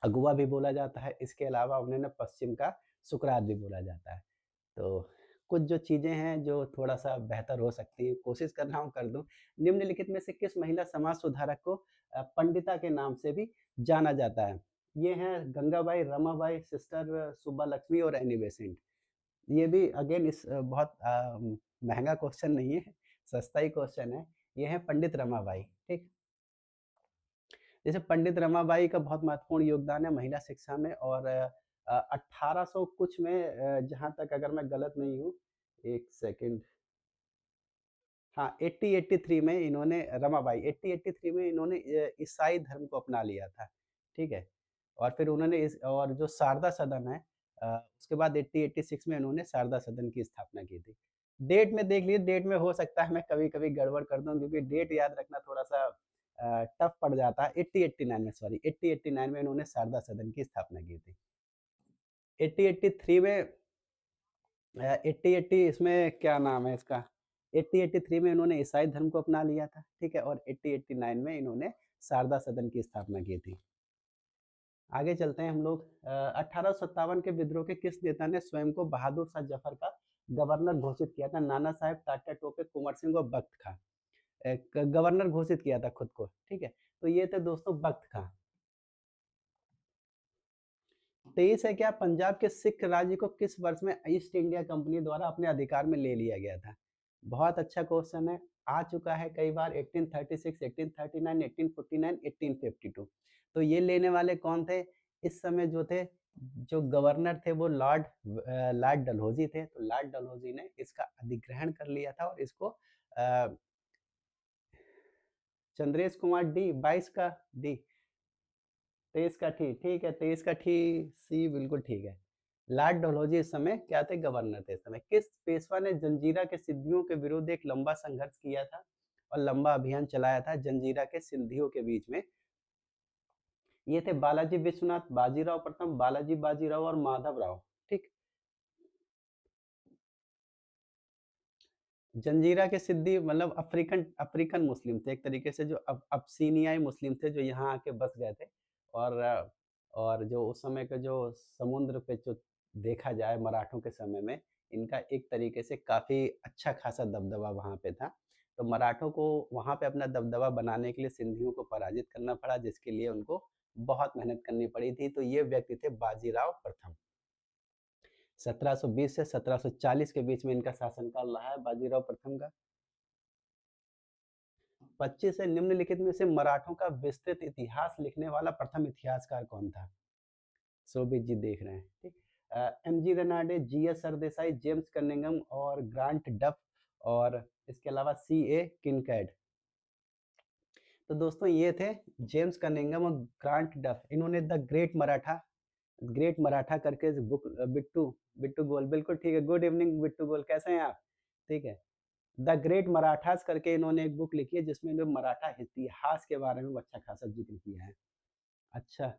अगुवा भी बोला जाता है। इसके अलावा उन्हें पश्चिम का सुकरात भी बोला जाता है। तो कुछ जो चीज़ें हैं जो थोड़ा-सा बेहतर हो सकती हैं, कोशिश कर रहा हूँ कर दूँ। निम्नलिखित में से किस महिला समाज सुधारक को पंडिता के नाम से भी जाना जाता है? ये हैं गंगाबाई, रमाबाई, सिस्टर सुब्बालक्ष्मी और एनी बेसेंट। ये भी अगेन बहुत महँगा क्वेश्चन नहीं है, सस्ता ही क्वेश्चन है। ये हैं पंडित रमाबाई, ठीक? जैसे पंडित रमाबाई का बहुत महत्वपूर्ण योगदान है महिला शिक्षा में। और 1800 कुछ में, जहाँ तक अगर मैं गलत नहीं हूँ, 1 सेकंड, हाँ, 80-83 में इन्होंने, रमाबाई 80-83 में इन्होंने ईसाई धर्म को अपना लिया था, ठीक है? और फिर उन्होंने इस और जो शारदा सदन है, उसके बाद 80-86 में इन्होंने शारदा सदन की स्थापना की थी। डेट में देख लीजिए, डेट में हो सकता है मैं कभी-कभी गड़बड़ कर दूँ क्योंकि डेट याद रखना थोड़ा-सा टफ पड़ जाता है। 80-89 में सॉरी 80-89 में इन्होंने शारदा सदन की स्थापना की थी। 80-83 में 80-80 इसमें क्या नाम है इसका 80-83 में इन्होंने ईसाई धर्म को अपना लिया था, ठीक है? और 80-89 में इन्होंने शारदा सदन की स्थापना की थी। आगे चलते हैं हम लोग 1857 के विद्रोह के किस नेता ने स्वयं को बहादुर शाह जफर का गवर्नर घोषित किया था? नाना साहेब, तात्या टोपे, कुंवर सिंह और बख्त खां। गवर्नर घोषित किया था खुद को, ठीक है? तो ये थे दोस्तों बख्त खां। 23 है क्या पंजाब के सिख राज्य को किस वर्ष में ईस्ट इंडिया कंपनी द्वारा अपने अधिकार में ले लिया गया था? बहुत अच्छा क्वेश्चन है, आ चुका है कई बार 1836, 1839, 1849, 1852। तो ये लेने वाले कौन थे? इस समय जो थे, जो गवर्नर थे वो लॉर्ड डलहौजी थे। तो लॉर्ड डलहौजी ने इसका अधिग्रहण कर लिया था और इसको चंद्रेश कुमार डी 22 का डी 23 का ठी ठीक है 23 का ठी सी बिल्कुल ठीक है। लॉर्ड डलहौजी इस समय क्या थे? गवर्नर थे इस समय। किस पेशवा ने जंजीरा के सिद्धियों के विरुद्ध एक लंबा संघर्ष किया था और लंबा अभियान चलाया था जंजीरा के सिद्धियों के बीच में? ये थे बालाजी विश्वनाथ, बाजीराव प्रथम, बालाजी बाजीराव और माधव राव। ठीक। जंजीरा के सिद्दी मतलब अफ्रीकन अफ्रीकन मुस्लिम थे एक तरीके से, जो अबसीनियाई मुस्लिम थे जो यहाँ आके बस गए थे। और और जो उस समय के जो समुद्र पे जो देखा जाए मराठों के समय में, इनका एक तरीके से काफ़ी अच्छा खासा दबदबा वहाँ पे था। तो मराठों को वहाँ पे अपना दबदबा बनाने के लिए सिंधियों को पराजित करना पड़ा, जिसके लिए उनको बहुत मेहनत करनी पड़ी थी। तो ये व्यक्ति थे बाजीराव प्रथम। 1720 से 1740 के बीच में इनका शासनकाल रहा है बाजीराव प्रथम का। 25 से निम्नलिखित में से मराठों का विस्तृत इतिहास लिखने वाला प्रथम इतिहासकार कौन था? शोभित जी देख रहे हैं, ठीक। M G Ranade, G S Sardesai, James Cunningham और ग्रांट डफ, और इसके अलावा सी ए किनकैड। तो दोस्तों ये थे जेम्स कनिंघम और ग्रांट डफ। इन्होंने द ग्रेट मराठा करके बुक, बिट्टू बिट्टू गोल बिल्कुल ठीक है। गुड इवनिंग बिट्टू गोल, कैसे हैं आप? ठीक है। द ग्रेट मराठास करके इन्होंने एक बुक लिखी है जिसमें इन्होंने मराठा इतिहास के बारे में अच्छा खासा जिक्र किया है। अच्छा,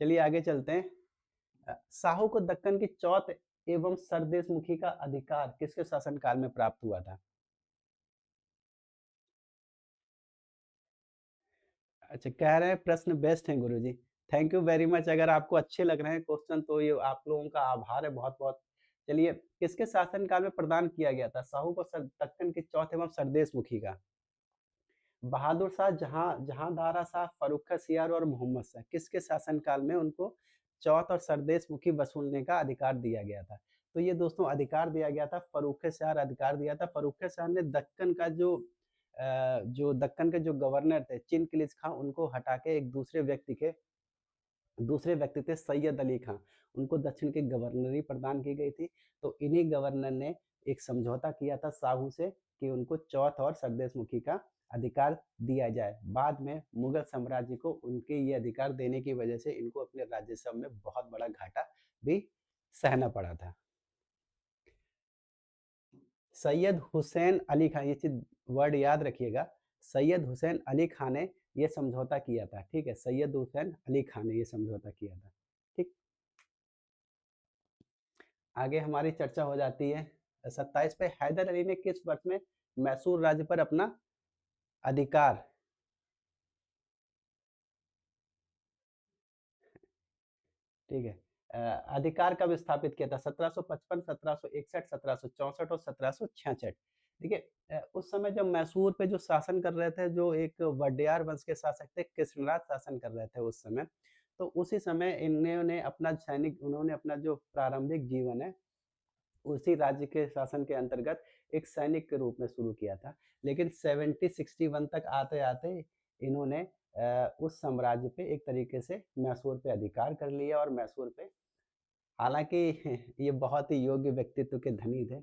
चलिए आगे चलते हैं। साहू को दक्कन की चौथ एवं सरदेशमुखी का अधिकार किसके शासनकाल में प्राप्त हुआ था? अच्छा, कह रहे हैं प्रश्न बेस्ट हैं गुरुजी। Thank you very much. अगर आपको अच्छे लग रहे हैं क्वेश्चन तो ये आप लोगों का आभार है बहुत बहुत। चलिए, किसके शासनकाल में प्रदान किया गया था साहू को दक्कन की चौथ एवं सरदेशमुखी का? बहादुर शाह, जहांदारा शाह, फर्रुख सियार और मोहम्मद शाह, किसके शासनकाल में उनको चौथ और सरदेश मुखी वसूलने का अधिकार दिया गया था? तो ये दोस्तों अधिकार दिया गया था, फर्रुख शाह अधिकार दिया था। फर्रुख शाह ने दक्कन का जो दक्कन के जो गवर्नर थे चिनकिलिज खां, उनको हटा के एक दूसरे व्यक्ति थे सैयद अली खां, उनको दक्षिण की गवर्नरी प्रदान की गई थी। तो इन्हीं गवर्नर ने एक समझौता किया था साहू से कि उनको चौथ और सरदेशमुखी का अधिकार दिया जाए। बाद में मुगल साम्राज्य को उनके ये अधिकार देने की वजह से इनको अपने राजस्व में बहुत बड़ा घाटा भी सहना पड़ा था। सैयद हुसैन अली खान, ये चीज वर्ड याद रखिएगा। सैयद हुसैन अली खान ने ये समझौता किया था, ठीक है। सैयद हुसैन अली खान ने ये समझौता किया था, ठीक। आगे हमारी चर्चा हो जाती है 27 पे। हैदर अली ने किस वर्ष में मैसूर राज्य पर अपना अधिकार, ठीक है, अधिकार कब स्थापित किया था? 1755, 1761, 1764 और 1766। देखिए, उस समय जब मैसूर पे जो शासन कर रहे थे, जो एक वडियार वंश के शासक थे, कृष्णराज शासन कर रहे थे उस समय। तो उसी समय उन्होंने अपना जो प्रारंभिक जीवन है उसी राज्य के शासन के अंतर्गत एक सैनिक के रूप में शुरू किया था। लेकिन 1761 तक आते-आते इन्होंने उस साम्राज्य पे एक तरीके से मैसूर पे अधिकार कर लिया। और मैसूर पे हालाँकि ये बहुत ही योग्य व्यक्तित्व के धनी थे।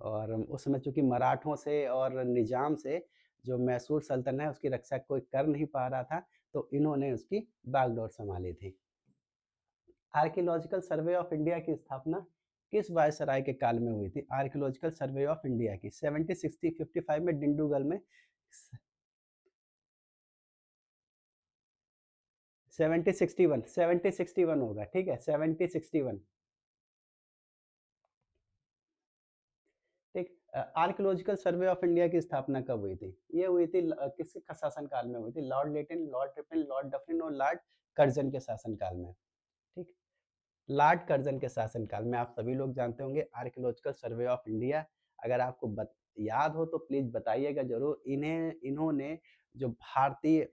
और उस समय चूँकि मराठों से और निज़ाम से जो मैसूर सल्तनत है उसकी रक्षा कोई कर नहीं पा रहा था, तो इन्होंने उसकी बागडोर सँभाली थी। आर्कियोलॉजिकल सर्वे ऑफ इंडिया की स्थापना किस वायसराय के काल में हुई थी? आर्कियोलॉजिकल सर्वे ऑफ इंडिया की 70, 60, 55 में डिंडुगल में 70, 61, 70, 61 होगा, ठीक है? 70, 61, ठीक। आर्कियोलॉजिकल सर्वे ऑफ इंडिया की स्थापना कब हुई थी? ये हुई थी किसके शासन काल में हुई थी? लॉर्ड लेटन, लॉर्ड रिपन, लॉर्ड डफरिन और लॉर्ड कर्जन के शासन काल में, ठीक। लॉर्ड कर्जन के शासन काल में। आप सभी लोग जानते होंगे आर्कियोलॉजिकल सर्वे ऑफ इंडिया। अगर आपको याद हो तो प्लीज बताइएगा जरूर। इन्होंने जो भारतीय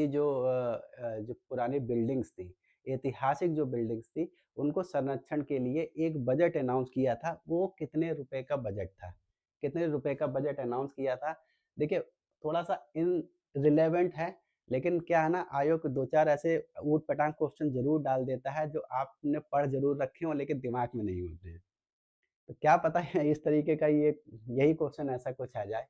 जो पुरानी बिल्डिंग्स थी, ऐतिहासिक जो बिल्डिंग्स थी, उनको संरक्षण के लिए एक बजट अनाउंस किया था। वो कितने रुपए का बजट था? कितने रुपए का बजट अनाउंस किया था? देखिए, थोड़ा-सा इररिलेवेंट है, लेकिन क्या है ना, आयोग 2-4 ऐसे ऊट-पटांग क्वेश्चन ज़रूर डाल देता है, जो आपने पढ़ ज़रूर रखे हों, लेकिन दिमाग में नहीं होते हैं। तो क्या पता है इस तरीके का ये यही क्वेश्चन ऐसा कुछ आ जाए।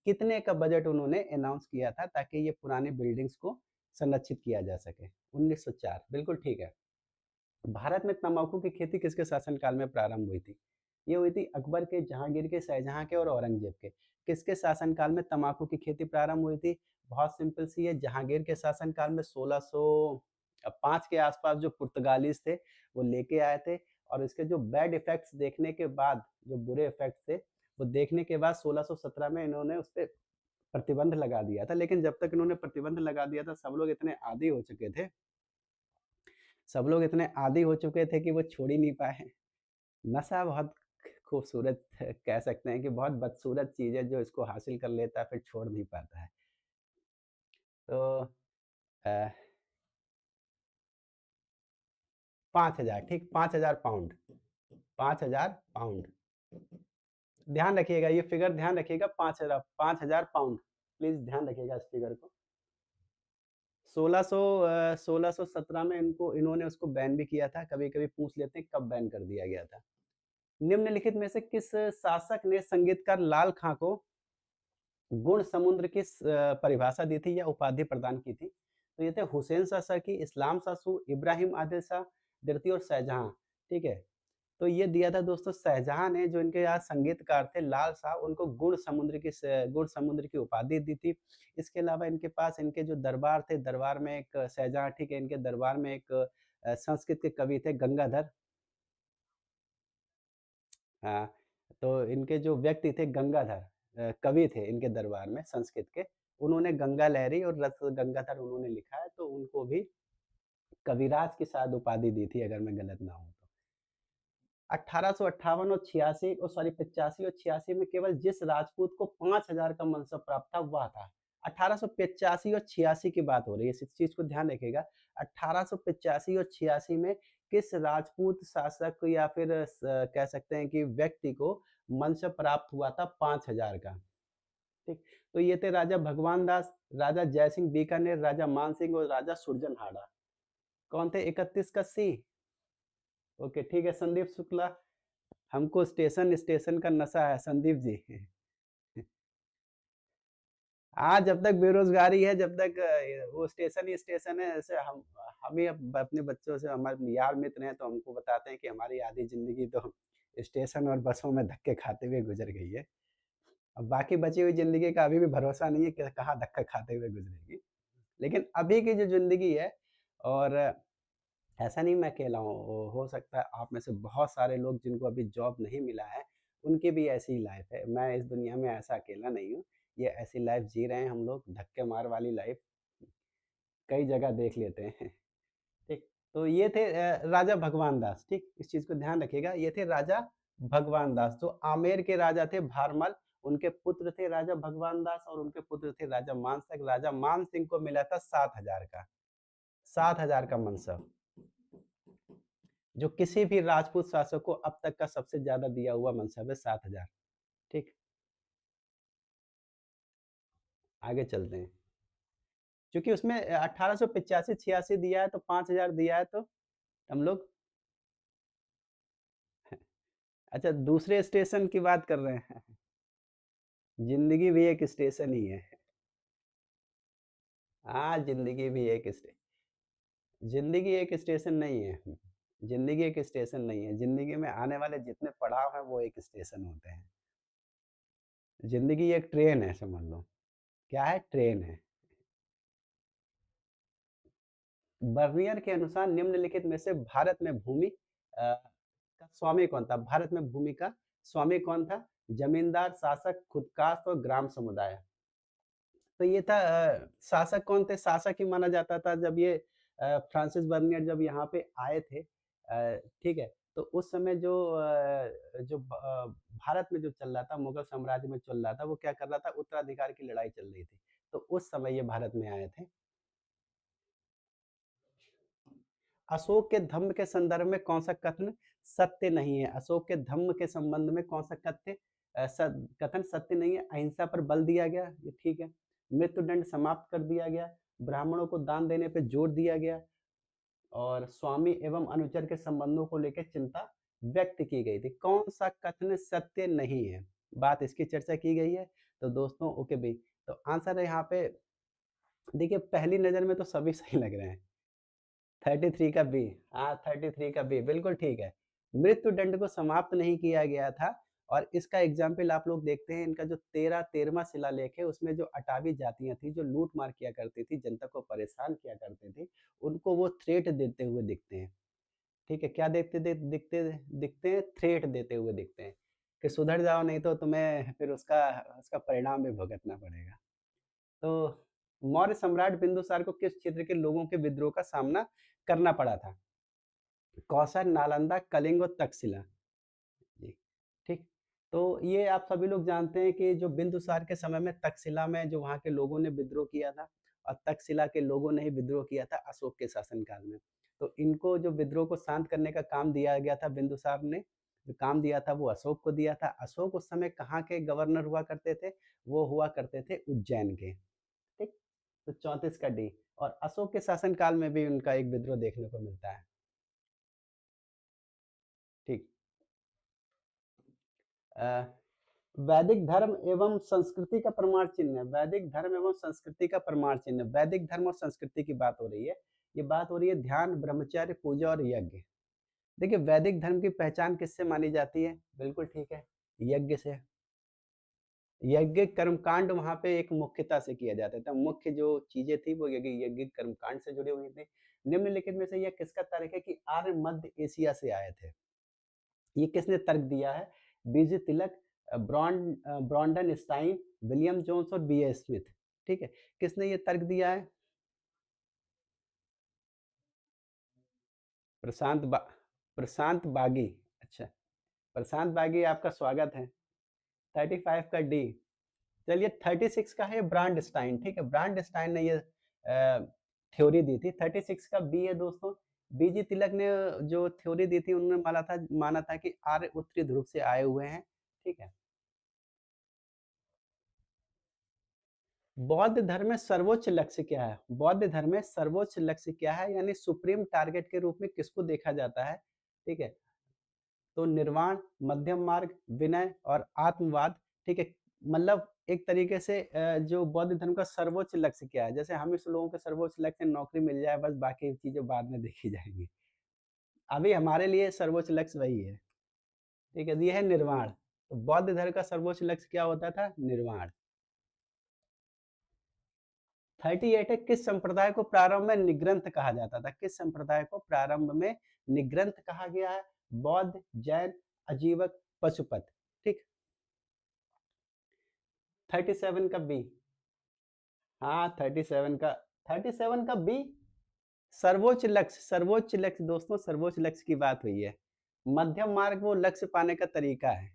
कितने का बजट उन्होंने अनाउंस किया था ताकि ये पुरानी बिल्डिंग्स को संरक्षित किया जा सके? 1904, बिल्कुल ठीक है। भारत में तंबाकू की खेती किसके शासनकाल में प्रारंभ हुई थी? ये हुई थी अकबर के, जहांगीर के, शाहजहां के और औरंगजेब के। किसके शासनकाल में तंबाकू की खेती प्रारंभ हुई थी? बहुत सिंपल सी है, जहांगीर के शासनकाल में 1605 के आसपास जो पुर्तगालीज थे वो लेके आए थे, और इसके जो बैड इफेक्ट्स देखने के बाद, जो बुरे इफेक्ट्स थे वो देखने के बाद 1617 में इन्होंने उस पे प्रतिबंध लगा दिया था। लेकिन जब तक इन्होंने प्रतिबंध लगा दिया था, सब लोग इतने आदी हो चुके थे कि वो छोड़ ही नहीं पाए। नशा बहुत खूबसूरत कह सकते हैं कि बहुत बदसूरत चीज़ है, जो इसको हासिल कर लेता है फिर छोड़ नहीं पाता है। तो अ, 5,000, ठीक, 5,000 पाउंड, 5,000 पाउंड। ध्यान रखिएगा, ये फिगर ध्यान रखिएगा, 5,000 पाउंड। प्लीज़ ध्यान रखिएगा इस फिगर को। 1617 में इन्होंने उसको बैन भी किया था। कभी-कभी पूछ लेते हैं कब बैन कर दिया गया था। निम्नलिखित में से किस शासक ने संगीतकार लाल खां को गुण समुद्र की परिभाषा दी थी या उपाधि प्रदान की थी? तो ये थे हुसैन शाह सकी, इस्लाम शाह, इब्राहिम आदिल शाह, द्वितीय और शाहजहां, ठीक है? तो ये दिया था दोस्तों शाहजहां ने, जो इनके यहाँ संगीतकार थे लाल शाह, उनको गुण समुद्र की उपाधि दी थी। इसके अलावा इनके पास इनके जो दरबार थे, दरबार में एक शाहजहां, ठीक है, इनके दरबार में एक संस्कृत के कवि थे गंगाधर। हाँ, तो इनके जो व्यक्ति थे गंगाधर, कवि थे इनके दरबार में संस्कृत के। उन्होंने गंगा लहरी और रस गंगाधर उन्होंने लिखा है, तो उनको भी कविराज की शायद उपाधि दी थी, अगर मैं गलत ना हूँ तो। 1858 और 86, सॉरी 85 और 86 में केवल जिस राजपूत को 5,000 का मनसब प्राप्त था वह था। 1885 और 86 की बात हो रही है, इस चीज को ध्यान रखिएगा। 1885 और 86 में किस राजपूत शासक या फिर कह सकते हैं कि व्यक्ति को मनसब प्राप्त हुआ था 5,000 का, ठीक। तो ये थे राजा भगवान दास, राजा जयसिंह बीकानेर, राजा मान सिंह और राजा सुरजनहाड़ा। कौन थे 31 का सी? ओके, ठीक है संदीप शुक्ला। हमको स्टेशन स्टेशन का नशा है संदीप जी। हाँ, जब तक बेरोजगारी है, जब तक वो स्टेशन ही स्टेशन है। ऐसे हम ही अब अपने बच्चों से, हमारे यार मित्र हैं, तो हमको बताते हैं कि हमारी आधी जिंदगी तो स्टेशन और बसों में धक्के खाते हुए गुजर गई है। अब बाकी बची हुई जिंदगी का अभी भी भरोसा नहीं है कि कहाँ धक्का खाते हुए गुजरेगी। लेकिन अभी की जो जिंदगी है, और ऐसा नहीं मैं अकेला हूँ, हो सकता है आप में से बहुत सारे लोग जिनको अभी जॉब नहीं मिला है, उनकी भी ऐसी ही लाइफ है। मैं इस दुनिया में ऐसा अकेला नहीं हूँ। ये ऐसी लाइफ जी रहे हैं हम लोग, धक्के मार वाली लाइफ कई जगह देख लेते हैं। ठीक, तो ये थे राजा भगवान दास, ठीक, इस चीज को ध्यान रखिएगा। ये थे राजा भगवान दास, जो आमेर के राजा थे भारमल। उनके पुत्र थे राजा भगवान दास, और उनके पुत्र थे राजा मान सिंह। राजा मान सिंह को मिला था 7,000 का, 7,000 का मनसब, जो किसी भी राजपूत शासक को अब तक का सबसे ज्यादा दिया हुआ मनसब है, 7,000। ठीक, आगे चलते हैं। क्योंकि उसमें 1885-86 दिया है, तो 5,000 दिया है, तो हम लोग अच्छा दूसरे स्टेशन की बात कर रहे हैं। जिंदगी भी एक स्टेशन ही है। हाँ, जिंदगी भी एक स्टेशन। ज़िंदगी एक स्टेशन नहीं है। ज़िंदगी एक स्टेशन नहीं है। ज़िंदगी में आने वाले जितने पड़ाव हैं वो एक स्टेशन होते हैं। ज़िंदगी एक ट्रेन है समझ लो। क्या है? ट्रेन है। बर्नियर के अनुसार निम्नलिखित में से भारत में भूमि का स्वामी कौन था? भारत में भूमि का स्वामी कौन था? जमींदार, शासक, खुदकास्ट और ग्राम समुदाय। तो ये था शासक कौन थे? शासक ही माना जाता था जब ये फ्रांसिस बर्नियर जब यहाँ पे आए थे ठीक है? तो उस समय जो भारत में जो चल रहा था, मुगल साम्राज्य में चल रहा था, वो क्या कर रहा था? उत्तराधिकार की लड़ाई चल रही थी। तो उस समय ये भारत में आए थे। अशोक के धम्म के संदर्भ में कौन सा कथन सत्य नहीं है? अशोक के धम्म के संबंध में कौन सा कथन सत्य नहीं है? अहिंसा पर बल दिया गया, ये ठीक है। मृत्युदंड समाप्त कर दिया गया, ब्राह्मणों को दान देने पे जोर दिया गया और स्वामी एवं अनुचर के संबंधों को लेकर चिंता व्यक्त की गई थी। कौन सा कथन सत्य नहीं है? बात इसकी चर्चा की गई है। तो दोस्तों ओके भाई, तो आंसर है यहाँ पे देखिए पहली नज़र में तो सभी सही लग रहे हैं। 33 का बी, हाँ 33 का बी बिल्कुल ठीक है। मृत्यु दंड को समाप्त नहीं किया गया था और इसका एग्जाम्पल आप लोग देखते हैं इनका जो 13वां शिलालेख है उसमें जो अटावी जातियां थी जो लूट मार किया करती थी जनता को परेशान किया करती थी उनको वो थ्रेट देते हुए दिखते हैं। ठीक है क्या दिखते दिखते हैं थ्रेट देते हुए दिखते हैं कि सुधर जाओ नहीं तो तुम्हें फिर उसका उसका परिणाम भी भुगतना पड़ेगा। तो मौर्य सम्राट बिंदुसार को किस क्षेत्र के लोगों के विद्रोह का सामना करना पड़ा था? कौशल, नालंदा, कलिंग और तक्षशिला। जी, ठीक। तो ये आप सभी लोग जानते हैं कि जो बिंदुसार के समय में तक्षशिला में जो वहाँ के लोगों ने विद्रोह किया था और तक्षशिला के लोगों ने ही विद्रोह किया था अशोक के शासनकाल में। तो इनको जो विद्रोह को शांत करने का काम दिया गया था बिंदुसार ने, जो काम दिया था वो अशोक को दिया था। अशोक उस समय कहाँ के गवर्नर हुआ करते थे? वो हुआ करते थे उज्जैन के। ठीक? तो 34 का डी और अशोक के शासनकाल में भी उनका एक विद्रोह देखने को मिलता है। ठीक। अ, वैदिक धर्म एवं संस्कृति का प्रमाण चिन्ह है। वैदिक धर्म एवं संस्कृति का प्रमाण चिन्ह। वैदिक धर्म और संस्कृति की बात हो रही है। ये बात हो रही है ध्यान, ब्रह्मचर्य, पूजा और यज्ञ। देखिए वैदिक धर्म की पहचान किससे मानी जाती है? बिल्कुल ठीक है, यज्ञ से। यज्ञ कर्मकांड वहाँ पे एक मुख्यता से किया जाता था। मुख्य जो चीजें थी वो यज्ञ यज्ञ कर्मकांड से जुड़ी हुई थी। निम्नलिखित में से यह किसका तर्क है कि आर्य मध्य एशिया से आए थे? ये किसने तर्क दिया है? बीजे तिलक, ब्रॉन्डन स्टाइन, विलियम जोन्स और बी ए स्मिथ। ठीक है, किसने ये तर्क दिया है? प्रशांत बा प्रशांत बागी। अच्छा, प्रशांत बागी आपका स्वागत है। 35 का डी। चलिए 36 का है ब्रांड स्टाइन। ठीक है, ब्रांड स्टाइन ने ये थ्योरी दी थी। 36 का बी है दोस्तों। बीजी तिलक ने जो थ्योरी दी थी उन्होंने माना था कि आर्य उत्तरी ध्रुव से आए हुए हैं। ठीक है, बौद्ध धर्म में सर्वोच्च लक्ष्य क्या है? बौद्ध धर्म में सर्वोच्च लक्ष्य क्या है यानी सुप्रीम टारगेट के रूप में किसको देखा जाता है? ठीक है, तो निर्वाण, मध्यम मार्ग, विनय और आत्मवाद। ठीक है, मतलब एक तरीके से जो बौद्ध धर्म का सर्वोच्च लक्ष्य क्या है? जैसे हम इस लोगों के सर्वोच्च लक्ष्य नौकरी मिल जाए बस, बाकी चीजें बाद में देखी जाएंगी। अभी हमारे लिए सर्वोच्च लक्ष्य वही है। ठीक है, ये है निर्वाण। तो बौद्ध धर्म का सर्वोच्च लक्ष्य क्या होता था? निर्वाण। 38 है किस संप्रदाय को प्रारंभ में निग्रंथ कहा जाता था? किस संप्रदाय को प्रारंभ में निग्रंथ कहा गया है? बौद्ध, जैन, अजीवक, पशुपत। ठीक। 37 का बी। हाँ 37 का बी। सर्वोच्च लक्ष्य दोस्तों, सर्वोच्च लक्ष्य की बात हुई है। मध्यम मार्ग वो लक्ष्य पाने का तरीका है।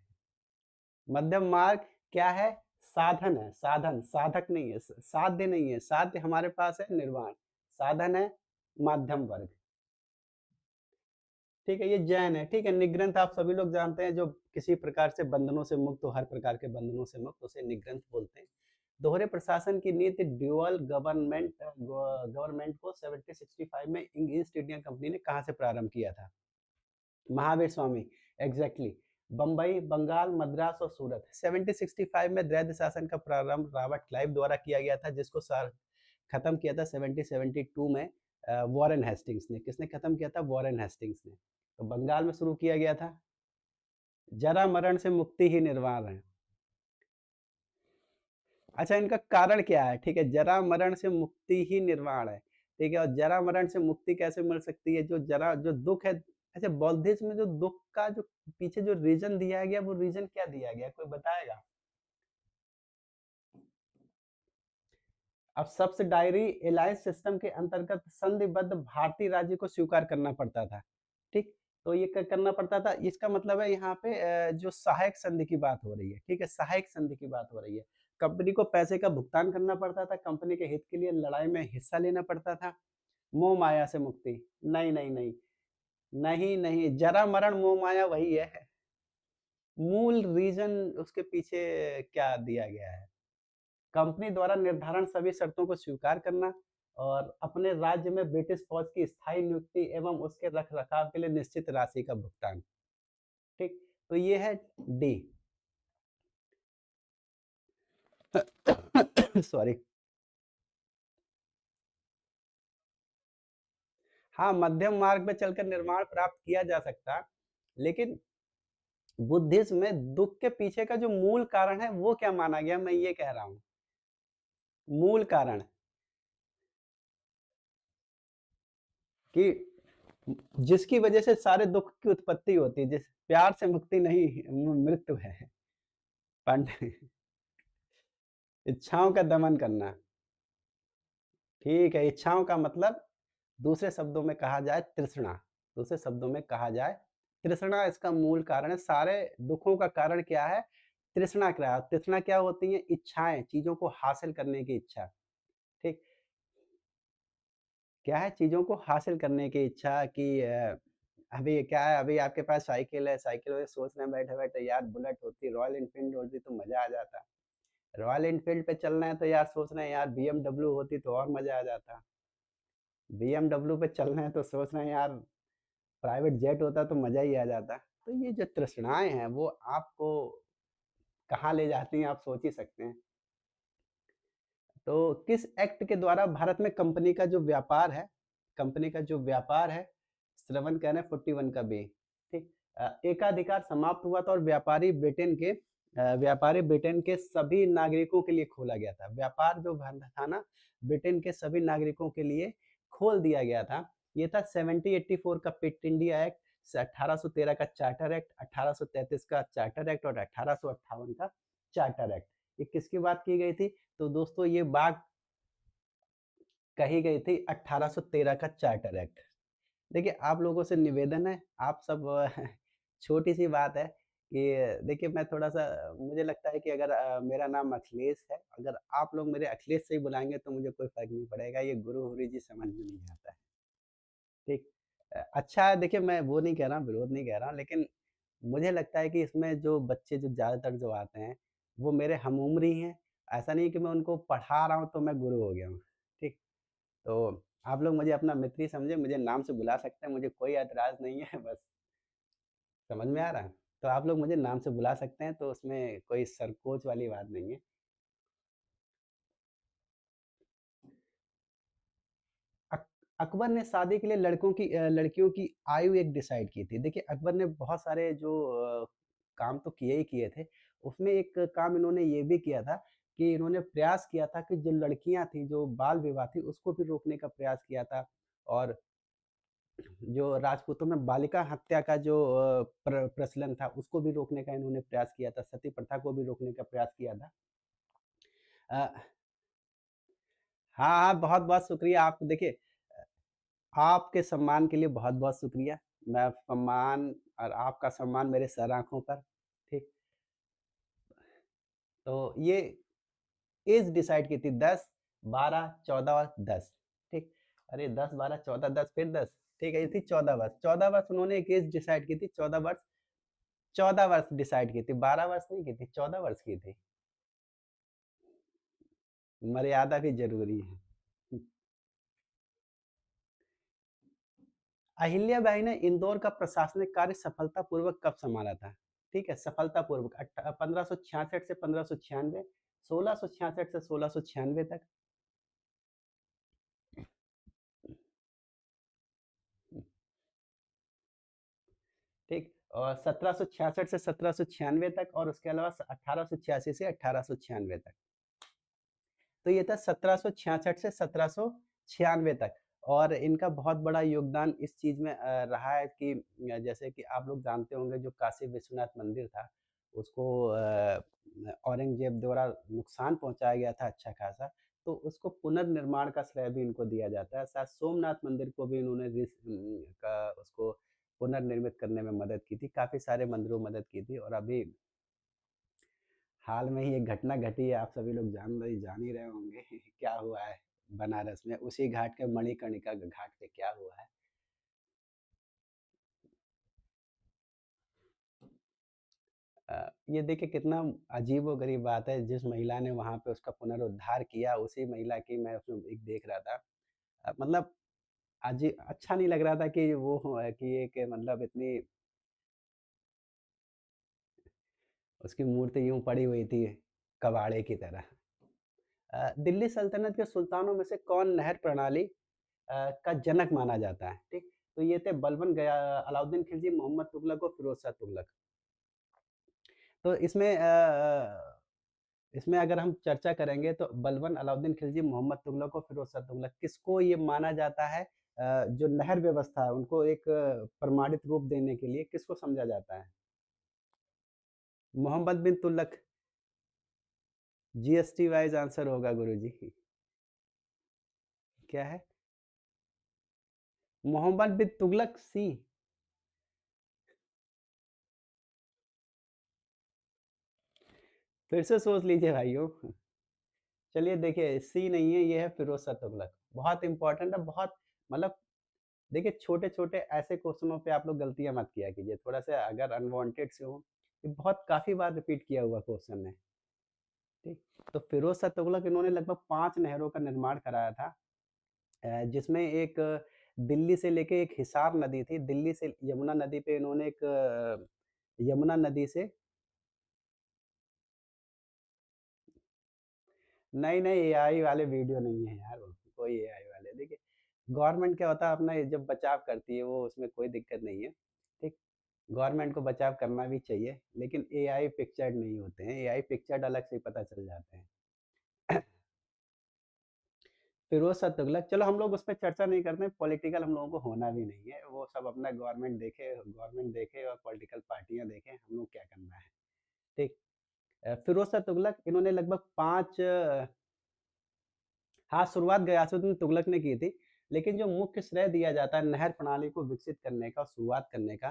मध्यम मार्ग क्या है? साधन है, साधन, साधक नहीं है, साध्य नहीं है। साध्य हमारे पास है निर्वाण, साधन है माध्यम वर्ग। ठीक है, ये जैन है। ठीक है, निग्रंथ आप सभी लोग जानते हैं जो किसी प्रकार से बंधनों से मुक्त हो, हर प्रकार के बंधनों से मुक्त, उसे निग्रंथ बोलते हैं। दोहरे प्रशासन की नीति ड्यूअल गवर्नमेंट को 1765 में ईस्ट इंडिया कंपनी ने कहाँ से प्रारंभ किया था? महावीर स्वामी। एग्जैक्टली, बंबई, बंगाल, मद्रास और सूरत। 1765 में द्वैध शासन का प्रारंभ रॉबर्ट क्लाइव द्वारा किया गया था जिसको खत्म किया था 1772 में वॉरेन हेस्टिंग्स ने। किसने खत्म किया था? वॉरेन हेस्टिंग्स ने। तो बंगाल में शुरू किया गया था। जरा मरण से मुक्ति ही निर्वाण है। अच्छा, इनका कारण क्या है? ठीक है, जरा मरण से मुक्ति ही निर्वाण है। ठीक है, और जरा मरण से मुक्ति कैसे मिल सकती है? जो जरा जो दुःख है, अच्छा, बौद्धिज़्म में जो दुःख का जो पीछे जो रीज़न दिया गया, वो रीज़न क्या दिया गया? कोई बताएगा? अब सब्सिडायरी एलायंस सिस्टम के अंतर्गत संधिबद्ध भारतीय राज्य को स्वीकार करना पड़ता था। ठीक? तो ये करना पड़ता था, इसका मतलब है यहाँ पे जो सहायक संधि की बात हो रही है। ठीक है? सहायक संधि की बात हो रही है। कंपनी को पैसे का भुगतान करना पड़ता था, कंपनी के हित के लिए लड़ाई में हिस्सा लेना पड़ता था। मोह माया से मुक्ति। नहीं, नहीं, नहीं। नहीं, नहीं, जरा मरण मोह माया वही है। मूल रीजन उसके पीछे क्या दिया गया है? कंपनी द्वारा निर्धारण सभी शर्तों को स्वीकार करना और अपने राज्य में ब्रिटिश फौज की स्थायी नियुक्ति एवं उसके रख-रखाव के लिए निश्चित राशि का भुगतान। ठीक? तो ये है डी। सॉरी। हाँ, मध्यम मार्ग पे चलकर निर्माण प्राप्त किया जा सकता, लेकिन बुद्धिज़्म में दुःख के पीछे का जो मूल कारण है, वो क्या माना गया? मैं ये कह रहा हूँ। मूल कारण कि जिसकी वजह से सारे दुःख की उत्पत्ति होती है, जिस प्यार से मुक्ति नहीं, मृत्यु है। पंड इच्छाओं का दमन करना। ठीक है, इच्छाओं का मतलब दूसरे शब्दों में कहा जाए तृष्णा। दूसरे शब्दों में कहा जाए तृष्णा इसका मूल कारण है। सारे दुखों का कारण क्या है? तृष्णा क्या है? तृष्णा क्या होती है? इच्छाएँ, चीज़ों को हासिल करने की इच्छा। ठीक? क्या है? चीज़ों को हासिल करने की इच्छा कि अभी क्या है, अभी आपके पास साइकिल है, साइकिल में सोच रहे हैं बैठे-बैठे, यार बुलेट होती, रॉयल एनफील्ड होती तो मज़ा आ जाता। रॉयल एनफील्ड पे चल रहे हैं तो यार सोच रहे हैं यार बीएमडब्ल्यू होती तो और मज़ा आ जाता। बीएमडब्ल्यू पे चल रहे हैं तो सोच रहे हैं यार प्राइवेट जेट होता तो मज़ा ही आ जाता। तो ये जो तृष्णाएँ हैं वो आपको कहाँ ले जाती हैं आप सोच ही सकते हैं। तो किस एक्ट के द्वारा भारत में कंपनी का जो व्यापार है, श्रवण कह रहे हैं 41 का बी, ठीक? एकाधिकार समाप्त हुआ था और व्यापारी ब्रिटेन के सभी नागरिकों के लिए खोला गया था। व्यापार जो बंद था ना, ब्रिटेन के सभी नागरिकों के लिए खोल दिया गया था। ये था 1784 का पिट इंडिया एक्ट, 1813 का चार्टर एक्ट, 1833 का चार्टर एक्ट और 1858 का चार्टर एक्ट। ये किसकी बात की गई थी? तो दोस्तों ये बात कही गई थी 1813 का चार्टर एक्ट। देखिए आप लोगों से निवेदन है, आप सब छोटी-सी बात है कि देखिए मैं थोड़ा-सा मुझे लगता है कि अगर मेरा नाम अखिलेश है, अगर आप लोग मेरे अखिलेश से ही बुलाएँगे तो मुझे कोई फ़र्क नहीं पड़ेगा, ये गुरु हरि जी समझ में नहीं आता है, ठीक? अच्छा है देखिए मैं वो नहीं कह रहा हूँ, विरोध नहीं कह रहा हूँ, लेकिन मुझे लगता है कि इसमें जो बच्चे जो ज़्यादातर जो आते हैं, वो मेरे हम-उम्र ही हैं। ऐसा नहीं है कि मैं उनको पढ़ा रहा हूँ तो मैं गुरु हो गया हूँ, ठीक? तो आप लोग मुझे अपना मित्र ही समझें, मुझे नाम से बुला सकते हैं, मुझे कोई ऐतराज़ नहीं है बस समझ में आ रहा है? तो आप लोग मुझे नाम से बुला सकते हैं, तो उसमें कोई संकोच वाली बात नहीं है। अक अकबर ने शादी के लिए लड़कियों की आयु एक डिसाइड की थी। देखिए अकबर ने बहुत सारे जो काम तो किए ही किए थे, उसमें एक काम इन्होंने ये भी किया था कि इन्होंने प्रयास किया था कि जो लड़कियाँ थीं, जो बाल विवाह थी, उसको भी रोकने का प्रयास किया था और जो राजपूतों में बालिका हत्या का जो प्रचलन था, उसको भी रोकने का इन्होंने प्रयास किया था, सती प्रथा को भी रोकने का प्रयास किया था। अ, हाँ, हाँ, बहुत-बहुत शुक्रिया आप देखिए आपके सम्मान के लिए बहुत-बहुत शुक्रिया। मैं सम्मान और आपका सम्मान मेरे सर आँखों पर, ठीक? तो ये ऐज डिसाइड की थी 10, 12, 14 और 10, ठीक? अरे 10, 12, 14, 10 फिर 10, ठीक है, ये थी 14 वर्ष। 14 वर्ष उन्होंने एक ऐज डिसाइड की थी, 14 वर्ष डिसाइड की थी, 12 वर्ष नहीं की थी, 14 वर्ष की थी। मर्यादा भी ज़रूरी है। अहिल्या बाई ने इंदौर का प्रशासनिक कार्य सफलतापूर्वक कब संभाला था? ठीक है, सफलतापूर्वक 1566 से 1596, 1666 से 1696 तक। और 1766 से 1796 तक, और उसके अलावा 1886 से 1896 तक। तो ये था 1766 से 1796 तक। और इनका बहुत बड़ा योगदान इस चीज़ में रहा है कि जैसे कि आप लोग जानते होंगे, जो काशी विश्वनाथ मंदिर था, उसको औरंगज़ेब द्वारा नुकसान पहुँचाया गया था अच्छा खासा, तो उसको पुनर्निर्माण का श्रेय भी इनको दिया जाता है। साथ सोमनाथ मंदिर को भी इन्होंने का उसको पुनर्निर्मित करने में मदद की थी, काफ़ी सारे मंदिरों में मदद की थी। और अभी हाल में ही एक घटना घटी है, आप सभी लोग जान ही रहे होंगे क्या हुआ है बनारस में, उसी घाट के मणिकर्णिका घाट पे क्या हुआ है। ये देखिए कितना अजीबो-गरीब बात है, जिस महिला ने वहाँ पे उसका पुनरुद्धार किया, उसी महिला की मैं उसमें एक देख रहा था। मतलब अच्छा नहीं लग रहा था कि वो कि एक मतलब इतनी उसकी मूर्ति यूँ पड़ी हुई थी, कबाड़े की तरह। दिल्ली सल्तनत के सुल्तानों में से कौन नहर प्रणाली का जनक माना जाता है? ठीक, तो ये थे बलबन गया, अलाउद्दीन खिलजी, मोहम्मद तुगलक और फिरोज शाह तुगलक। तो इसमें अगर हम चर्चा करेंगे तो बलबन, अलाउद्दीन खिलजी, मोहम्मद तुगलक और फिरोज शाह तुगलक, किसको ये माना जाता है जो नहर व्यवस्था है उनको एक प्रमाणित रूप देने के लिए किसको समझा जाता है? मोहम्मद बिन तुगलक। जीएसटी वाइज आंसर होगा गुरुजी। क्या है? मोहम्मद बिन तुगलक सी। फिर से सोच लीजिए भाइयों। चलिए देखिए, सी नहीं है, ये है फिरोज शाह तुगलक। बहुत इंपॉर्टेंट है, बहुत मतलब देखिए छोटे-छोटे ऐसे क्वेश्चनों पे आप लोग गलतियाँ मत किया कीजिए। थोड़ा-सा अगर अनवांटेड से हो, ये बहुत काफ़ी बार रिपीट किया हुआ क्वेश्चन है, ठीक? तो फिरोज शाह तुगलक इन्होंने लगभग 5 नहरों का निर्माण कराया था, जिसमें एक दिल्ली से लेके एक हिसार नदी थी, दिल्ली से यमुना नदी पे इन्होंने एक यमुना नदी से नहीं, एआई वाले वीडियो नहीं है यार, वो कोई एआई वाले। देखिए, गवर्नमेंट क्या होता है अपना ये जब बचाव करती है, वो उसमें कोई दिक्कत नहीं है, ठीक? गवर्नमेंट को बचाव करना भी चाहिए, लेकिन एआई पिक्चर्ड नहीं होते हैं, एआई पिक्चर्ड अलग से ही पता चल जाते हैं। फिरोज़ शाह तुगलक, चलो हम लोग उस पे चर्चा नहीं करते हैं, पॉलिटिकल हम लोगों को होना भी नहीं है, वो सब अपना गवर्नमेंट देखे और पॉलिटिकल पार्टियाँ देखें, हम लोग क्या करना है, ठीक? फिरोज़ शाह तुगलक इन्होंने लगभग 5 हाँ, शुरुआत गयासुद्दीन तुगलक ने की थी, लेकिन जो मुख्य श्रेय दिया जाता है नहर प्रणाली को विकसित करने का, शुरुआत करने का,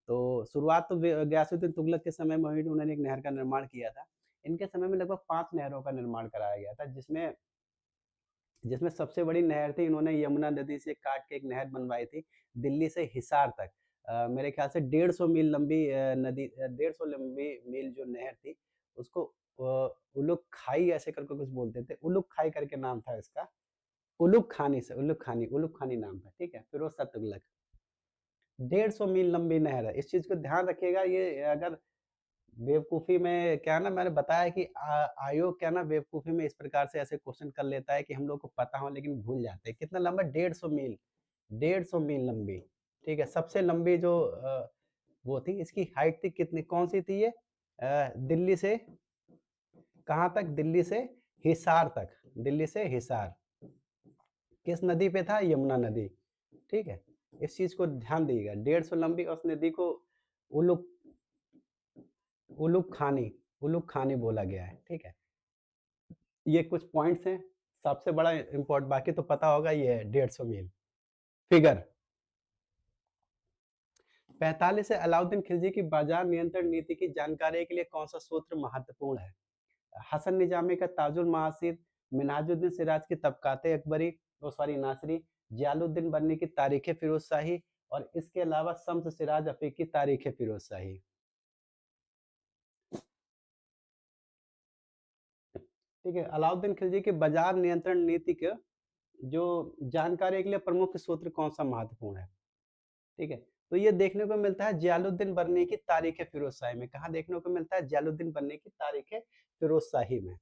तो शुरुआत तो गयासुद्दीन तुगलक के समय में हुई, उन्होंने एक नहर का निर्माण किया था। इनके समय में लगभग 5 नहरों का निर्माण कराया गया था, जिसमें जिसमें सबसे बड़ी नहर थी, इन्होंने यमुना नदी से काट के एक नहर बनवाई थी, दिल्ली से हिसार तक। मेरे ख्याल से 150 मील लंबी 150 लंबी मील जो नहर थी, उसको उलुग खाई ऐसे करके कुछ बोलते थे, उलुग खाई करके नाम था इसका। उलुग खानी नाम था, ठीक है? फिरोज़ शाह तुगलक। 150 मील लंबी नहर है, इस चीज़ को ध्यान रखिएगा। ये अगर बेवकूफ़ी में क्या है ना, मैंने बताया कि आयोग क्या है ना बेवकूफ़ी में इस प्रकार से ऐसे क्वेश्चन कर लेता है कि हम लोग को पता हो लेकिन भूल जाते हैं। कितना लंबा? 150 मील, 150 मील लंबी, ठीक है? सबसे लंबी जो वो थी, इसकी हाइट थी कितनी, कौन-सी थी ये? दिल्ली से कहाँ तक? दिल्ली से हिसार तक, दिल्ली से हिसार। किस नदी पे था? यमुना नदी, ठीक है? इस चीज़ को ध्यान दीजिएगा, 150 लंबी, और उस नदी को उलुग उलुग खानी उलुग खानी बोला गया है, ठीक है? ये कुछ पॉइंट्स हैं, सबसे बड़ा बाकी तो पता होगा, ये है 150 मील। फिगर 45 से अलाउद्दीन खिलजी की बाजार नियंत्रण नीति की जानकारी के लिए कौन-सा सूत्र महत्वपूर्ण है? हसन निजामी का ताजुल मासिर, मिन्हाजुद्दीन सिराज की तबकाते अकबरी, नासिरी, जियालुद्दीन बन्नी की तारीख़ फ़िरोज़ शाही, और इसके अलावा शम्स सिराज अफ़ी की तारीख़ फ़िरोज़ शाही। ठीक है, अलाउद्दीन खिलजी की बाजार नियंत्रण नीति के जो जानकारी के लिए प्रमुख सूत्र कौन-सा महत्वपूर्ण है? ठीक है, तो ये देखने को मिलता है जियालुद्दीन बर्नी की तारीख़ फ़िरोज़ शाही में। कहाँ देखने को मिलता है? जियालुद्दीन बर्नी की तारीख़ फ़िरोज़ शाही में।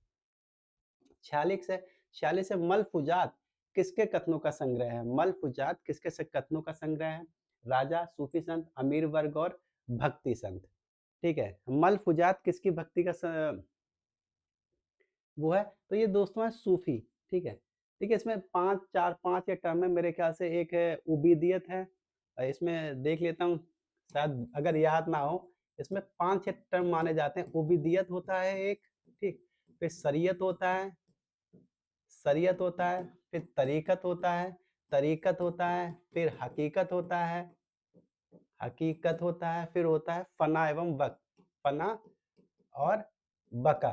46 है मलफूजात किसके कथनों का संग्रह है? मलफूजात किसके कथनों का संग्रह है? राजा, सूफी संत, अमीर वर्ग और भक्ति संत, ठीक है? मलफ़ुज़ात किसकी भक्ति का स वो है, तो ये दोस्तों है सूफ़ी, ठीक है? ठीक है, इसमें 5 4 5 या टर्म है मेरे ख़्याल से, एक है उबूदियत है, इसमें देख लेता हूँ, शायद अगर याद ना हो, इसमें 5-6 टर्म माने जाते हैं। उबूदियत होता है एक, ठीक? फिर शरीयत होता है, फिर तरीक़त होता है, फिर हकीकत होता है, फिर होता है फ़ना एवं फ़ना और बका,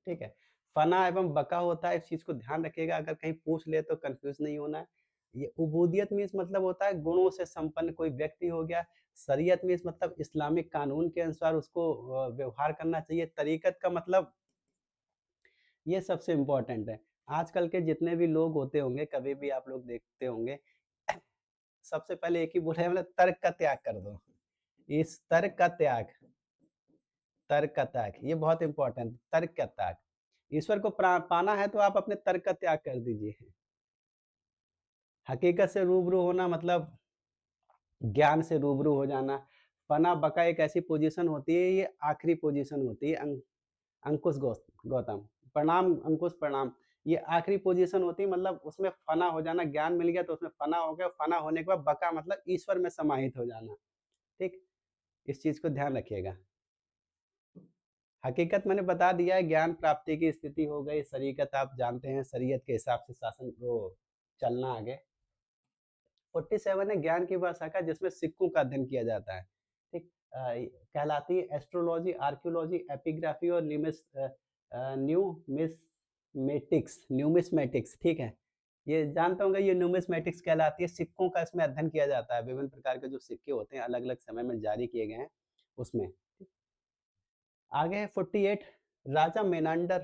ठीक है? फ़ना एवं बका होता है, इस चीज़ को ध्यान रखिएगा, अगर कहीं पूछ ले तो कन्फ्यूज़ नहीं होना है। ये उबूदियत मीन्स मतलब होता है गुणों से संपन्न कोई व्यक्ति हो गया, शरीयत मीन्स मतलब इस्लामिक कानून के अनुसार उसको व्यवहार करना चाहिए, तरीक़त का मतलब ये सबसे इम्पोर्टेंट है। आजकल के जितने भी लोग होते होंगे, कभी भी आप लोग देखते होंगे, सबसे पहले एक ही बोला है, मतलब तर्क का त्याग कर दो। इस तर्क का त्याग, ये बहुत इम्पोर्टेंट, तर्क का त्याग। ईश्वर को पाना है तो आप अपने तर्क का त्याग कर दीजिए। हकीकत से रूबरू होना मतलब ज्ञान से रूबरू हो जाना। फना बका एक ऐसी पोज़ीशन होती है, ये आखिरी पोज़ीशन होती है, अंकुश गौतम। प्रणाम अंकुश प्रणाम। ये आखिरी पोज़ीशन होती है, मतलब उसमें फना हो जाना, ज्ञान मिल गया तो उसमें फना हो गया, फना होने के बाद बका मतलब ईश्वर में समाहित हो जाना, ठीक? इस चीज़ को ध्यान रखिएगा। हकीकत मैंने बता दिया है, ज्ञान प्राप्ति की स्थिति हो गई, शरीयत आप जानते हैं, शरीयत के हिसाब से शासन वो चलना आगे। 47 है ज्ञान की वह शाखा जिसमें सिक्कों का अध्ययन किया जाता है, ठीक? कहलाती है एस्ट्रोलॉजी, आर्कियोलॉजी, एपिग्राफी और न्यूमिस्मेटिक्स, ठीक है? ये जानते होंगे, ये न्यूमिस्मेटिक्स कहलाती है, सिक्कों का इसमें अध्ययन किया जाता है, विभिन्न प्रकार के जो सिक्के होते हैं, अलग-अलग समय में जारी किए गए हैं, उसमें। आगे है 48, राजा मनेंद्र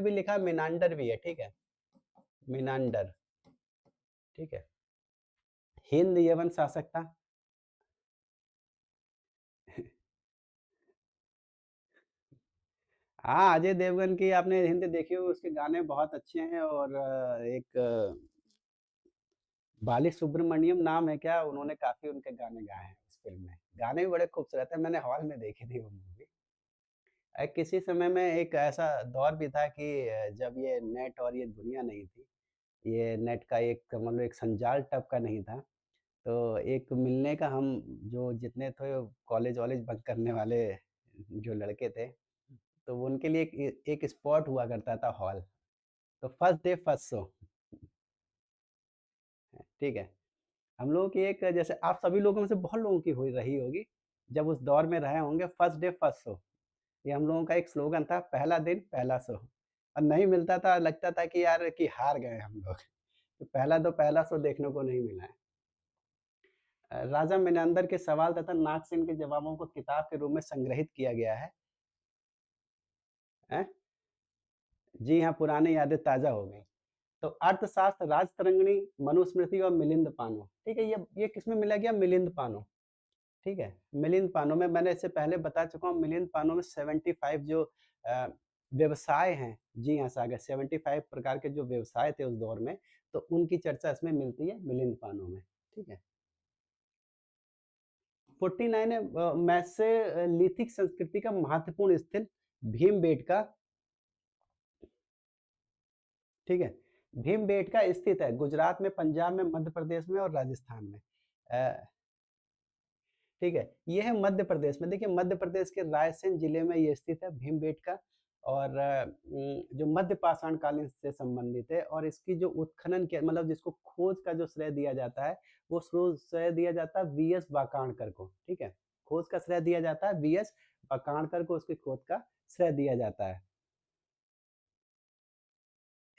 भी लिखा है, मेनांडर भी है, ठीक है? मेनांडर, ठीक है? हिंद यवन शासक था। हाँ, अजय देवगन की आपने हिंदी देखी होगी, उसके गाने बहुत अच्छे हैं, और एक बाली सुब्रमण्यम नाम है क्या? उन्होंने काफ़ी उनके गाने गाए हैं इस फ़िल्म में। गाने भी बड़े खूबसूरत हैं, मैंने हॉल में देखी थी वो मूवी। किसी समय में एक ऐसा दौर भी था कि जब ये नेट और ये दुनिया नहीं थी, ये नेट का एक मतलब एक संजाल टब का नहीं था, तो एक मिलने का हम जो जितने थे कॉलेज-वॉलेज बंक करने वाले जो लड़के थे, तो वो उनके लिए एक स्पॉट हुआ करता था हॉल, तो फर्स्ट डे फर्स्ट शो, ठीक है? हम लोगों की एक जैसे आप सभी लोगों में से बहुत लोगों की हुई रही होगी, जब उस दौर में रहे होंगे, फर्स्ट डे फर्स्ट शो, ये हम लोगों का एक स्लोगन था, पहला दिन पहला शो, और नहीं मिलता था, लगता था कि यार कि हार गए हम लोग, तो पहला शो देखने को नहीं मिला है। राजा मेनांदर के सवाल तथा नागसेन के जवाबों को किताब के रूप में संग्रहित किया गया है। हैं? जी हाँ, पुरानी यादें ताज़ा हो गई। तो अर्थशास्त्र, राजतरंगिणी, मनुस्मृति और मिलिंद पानो, ठीक है? ये किसमें मिला गया? मिलिंद पानो, ठीक है? मिलिंद पानो में मैंने इससे पहले बता चुका हूँ, मिलिंद पानो में 75 जो अ, व्यवसाय हैं, जी हाँ सागर, 75 प्रकार के जो व्यवसाय थे उस दौर में, तो उनकी चर्चा इसमें मिलती है मिलिंद पानो में, ठीक है? 49 है मेसोलिथिक संस्कृति का महत्वपूर्ण स्थल भीमबेटका, ठीक है? भीमबेटका स्थित है गुजरात में, पंजाब में, मध्य प्रदेश में और राजस्थान में। अ, ठीक है? ये है मध्य प्रदेश में। देखिए मध्य प्रदेश के रायसेन जिले में ये स्थित है भीमबेटका, और जो मध्य पाषाण कालीन से संबंधित है, और इसकी जो उत्खनन के मतलब जिसको खोज का जो श्रेय दिया जाता है, वो श्रेय दिया जाता है वीएस वाकाणकर को, ठीक है? खोज का श्रेय दिया जाता है वीएस वाकाणकर को, उसकी खोज का श्रेय दिया जाता है।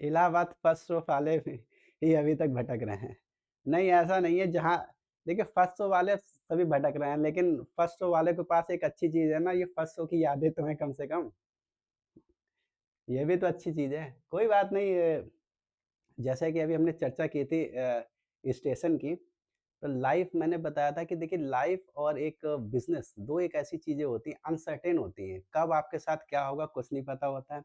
इलाहाबाद फर्स्ट शो वाले भी ही अभी तक भटक रहे हैं। नहीं, ऐसा नहीं है, जहाँ देखिए फर्स्ट शो वाले सभी भटक रहे हैं, लेकिन फर्स्ट शो वाले के पास एक अच्छी चीज़ है ना, ये फर्स्ट शो की यादें तो हैं कम से कम, ये भी तो अच्छी चीज़ है। कोई बात नहीं, जैसे कि अभी हमने चर्चा की थी स्टेशन की, तो लाइफ़ मैंने बताया था कि देखिए लाइफ़ और एक बिज़नेस 2 एक ऐसी चीज़ें होती हैं, अनसर्टेन होती हैं। कब आपके साथ क्या होगा कुछ नहीं पता होता है,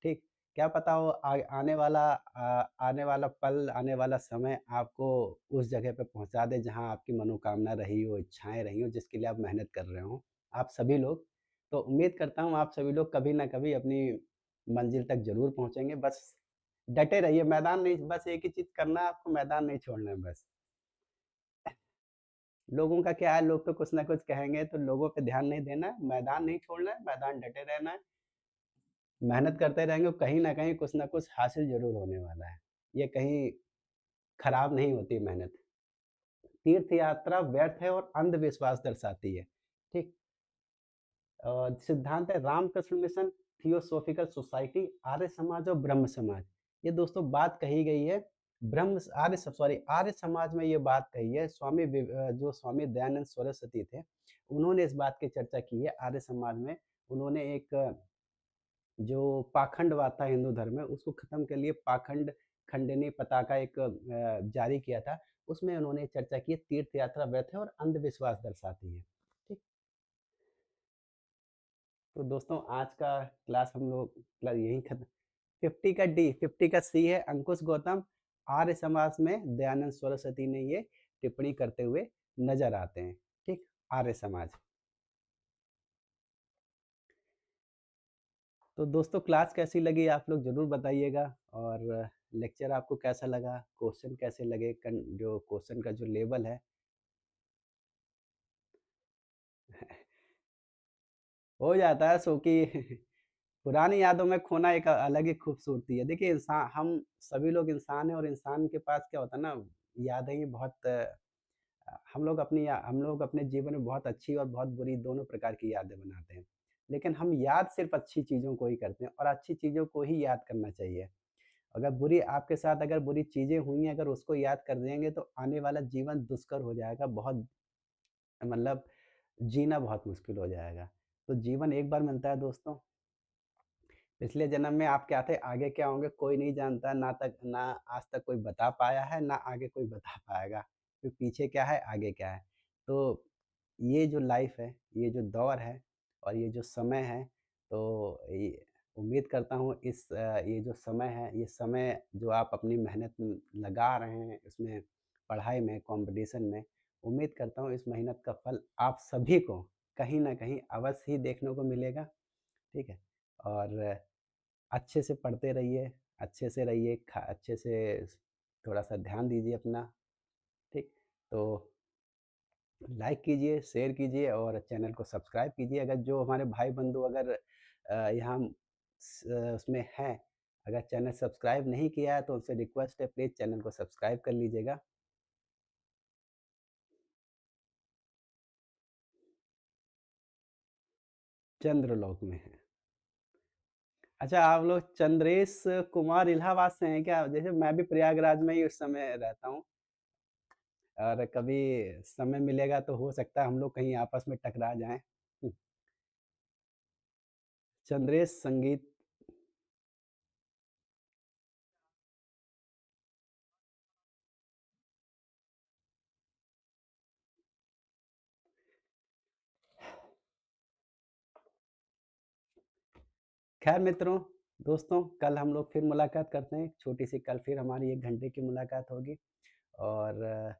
ठीक? क्या पता वो आने वाला पल, आने वाला समय आपको उस जगह पे पहुँचा दे जहाँ आपकी मनोकामना रही हो, इच्छाएँ रही हों, जिसके लिए आप मेहनत कर रहे हों, आप सभी लोग। तो उम्मीद करता हूँ आप सभी लोग कभी न कभी अपनी मंज़िल तक ज़रूर पहुँचेंगे, बस डटे रहिए, मैदान नहीं बस एक ही चीज़ करना है आपको मैदान नहीं छोड़ना है बस। लोगों का क्या है, लोग तो कुछ न कुछ कहेंगे तो लोगों पे ध्यान नहीं देना है, मैदान नहीं छोड़ना है, मैदान डटे रहना है, मेहनत करते रहेंगे, कहीं न कहीं कुछ न कुछ हासिल ज़रूर होने वाला है। ये कहीं खराब नहीं होती मेहनत। तीर्थ यात्रा व्यर्थ है और अंधविश्वास दर्शाती है। ठीक? सिद्धांत है Ramakrishna mission, theosophical society, Arya Samaj और ब्रह्म समाज। ये दोस्तों बात कही गई है आर्य समाज में ये बात कही है जो स्वामी दयानंद सरस्वती थे, उन्होंने इस बात की चर्चा की है आर्य समाज में। उन्होंने एक जो पाखंडवाद था हिंदू धर्म में, उसको खत्म के लिए पाखंड खंडनी पताका एक जारी किया था। उसमें उन्होंने चर्चा की है तीर्थ यात्रा व्यर्थ है और अंधविश्वास दर्शाती है। ठीक? तो दोस्तों आज का क्लास हम लोग यहीं खत्म 50 का सी है अंकुश गौतम। आर्य समाज में दयानंद सरस्वती ने ये टिप्पणी करते हुए नजर आते हैं। ठीक? आर्य समाज। तो दोस्तों क्लास कैसी लगी आप लोग ज़रूर बताइएगा और लेक्चर आपको कैसा लगा, क्वेश्चन कैसे लगे, जो क्वेश्चन का जो लेवल है हो जाता है सो कि पुरानी यादों में खोना एक अलग ही खूबसूरती है। देखिए इंसान हम सभी लोग इंसान हैं और इंसान के पास क्या होता है ना, यादें ही बहुत हम लोग अपने जीवन में बहुत अच्छी और बहुत बुरी दोनों प्रकार की यादें बनाते हैं। लेकिन हम याद सिर्फ़ अच्छी चीज़ों को ही करते हैं और अच्छी चीज़ों को ही याद करना चाहिए। अगर बुरी आपके साथ अगर बुरी चीज़ें हुई हैं, अगर उसको याद कर देंगे तो आने वाला जीवन दुष्कर हो जाएगा, बहुत मतलब जीना बहुत मुश्किल हो जाएगा। तो जीवन एक बार मिलता है दोस्तों, पिछले जन्म में आप क्या थे, आगे क्या होंगे कोई नहीं जानता, ना आज तक कोई बता पाया है, ना आगे कोई बता पाएगा। कि पीछे क्या है, आगे क्या है। तो ये जो लाइफ़ है, ये जो दौर है और ये जो समय है, तो ये उम्मीद करता हूँ ये जो समय है, ये समय जो आप अपनी मेहनत लगा रहे हैं इसमें, पढ़ाई में, कॉम्पिटिशन में, उम्मीद करता हूँ इस मेहनत का फल आप सभी को कहीं न कहीं अवश्य ही देखने को मिलेगा। ठीक है? और अच्छे से पढ़ते रहिए, अच्छे से रहिए, अच्छे से थोड़ा-सा ध्यान दीजिए अपना, ठीक? तो लाइक कीजिए, शेयर कीजिए और चैनल को सब्सक्राइब कीजिए। अगर जो हमारे भाई-बंधु अगर यहाँ उसमें हैं, अगर चैनल सब्सक्राइब नहीं किया है तो उनसे रिक्वेस्ट है प्लीज़ चैनल को सब्सक्राइब कर लीजिएगा। चंद्रलोक में हैं। अच्छा आप लोग चंद्रेश कुमार इलाहाबाद से हैं क्या? जैसे मैं भी प्रयागराज में ही उस समय रहता हूँ। और कभी समय मिलेगा तो हो सकता है हम लोग कहीं आपस में टकरा जाएँ। चंद्रेश संगीत ख़ैर मित्रों, दोस्तों कल हम लोग फिर मुलाकात करते हैं। छोटी-सी कल फिर हमारी 1 घंटे की मुलाकात होगी और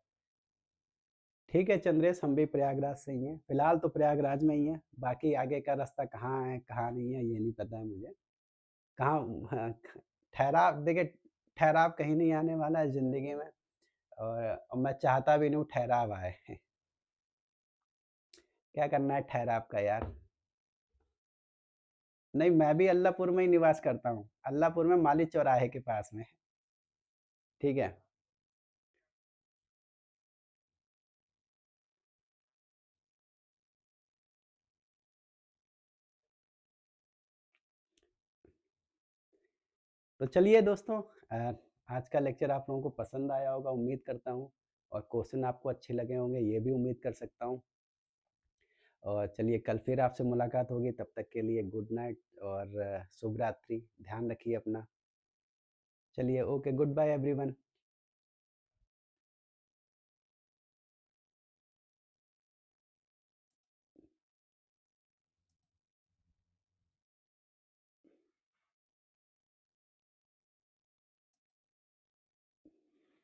ठीक है चंद्रेश हम भी प्रयागराज से ही हैं। फ़िलहाल तो प्रयागराज में ही हैं, बाकी आगे का रास्ता कहाँ है, कहाँ नहीं है ये नहीं पता है मुझे। कहाँ हाँ, ठहराव देखिए ठहराव कहीं नहीं आने वाला है ज़िंदगी में और मैं चाहता भी नहीं हूँ ठहराव आए। क्या करना है ठहराव का यार? नहीं, मैं भी अल्लाहपुर में ही निवास करता हूँ। अल्लाहपुर में माली चौराहे के पास में, ठीक है? तो चलिए दोस्तों आज का लेक्चर आप लोगों को पसंद आया होगा उम्मीद करता हूँ और क्वेश्चन आपको अच्छे लगे होंगे ये भी उम्मीद कर सकता हूँ। और चलिए कल फिर आपसे मुलाकात होगी तब तक के लिए गुड नाइट और शुभ रात्रि। ध्यान रखिए अपना। चलिए ओके गुड बाय एवरीवन।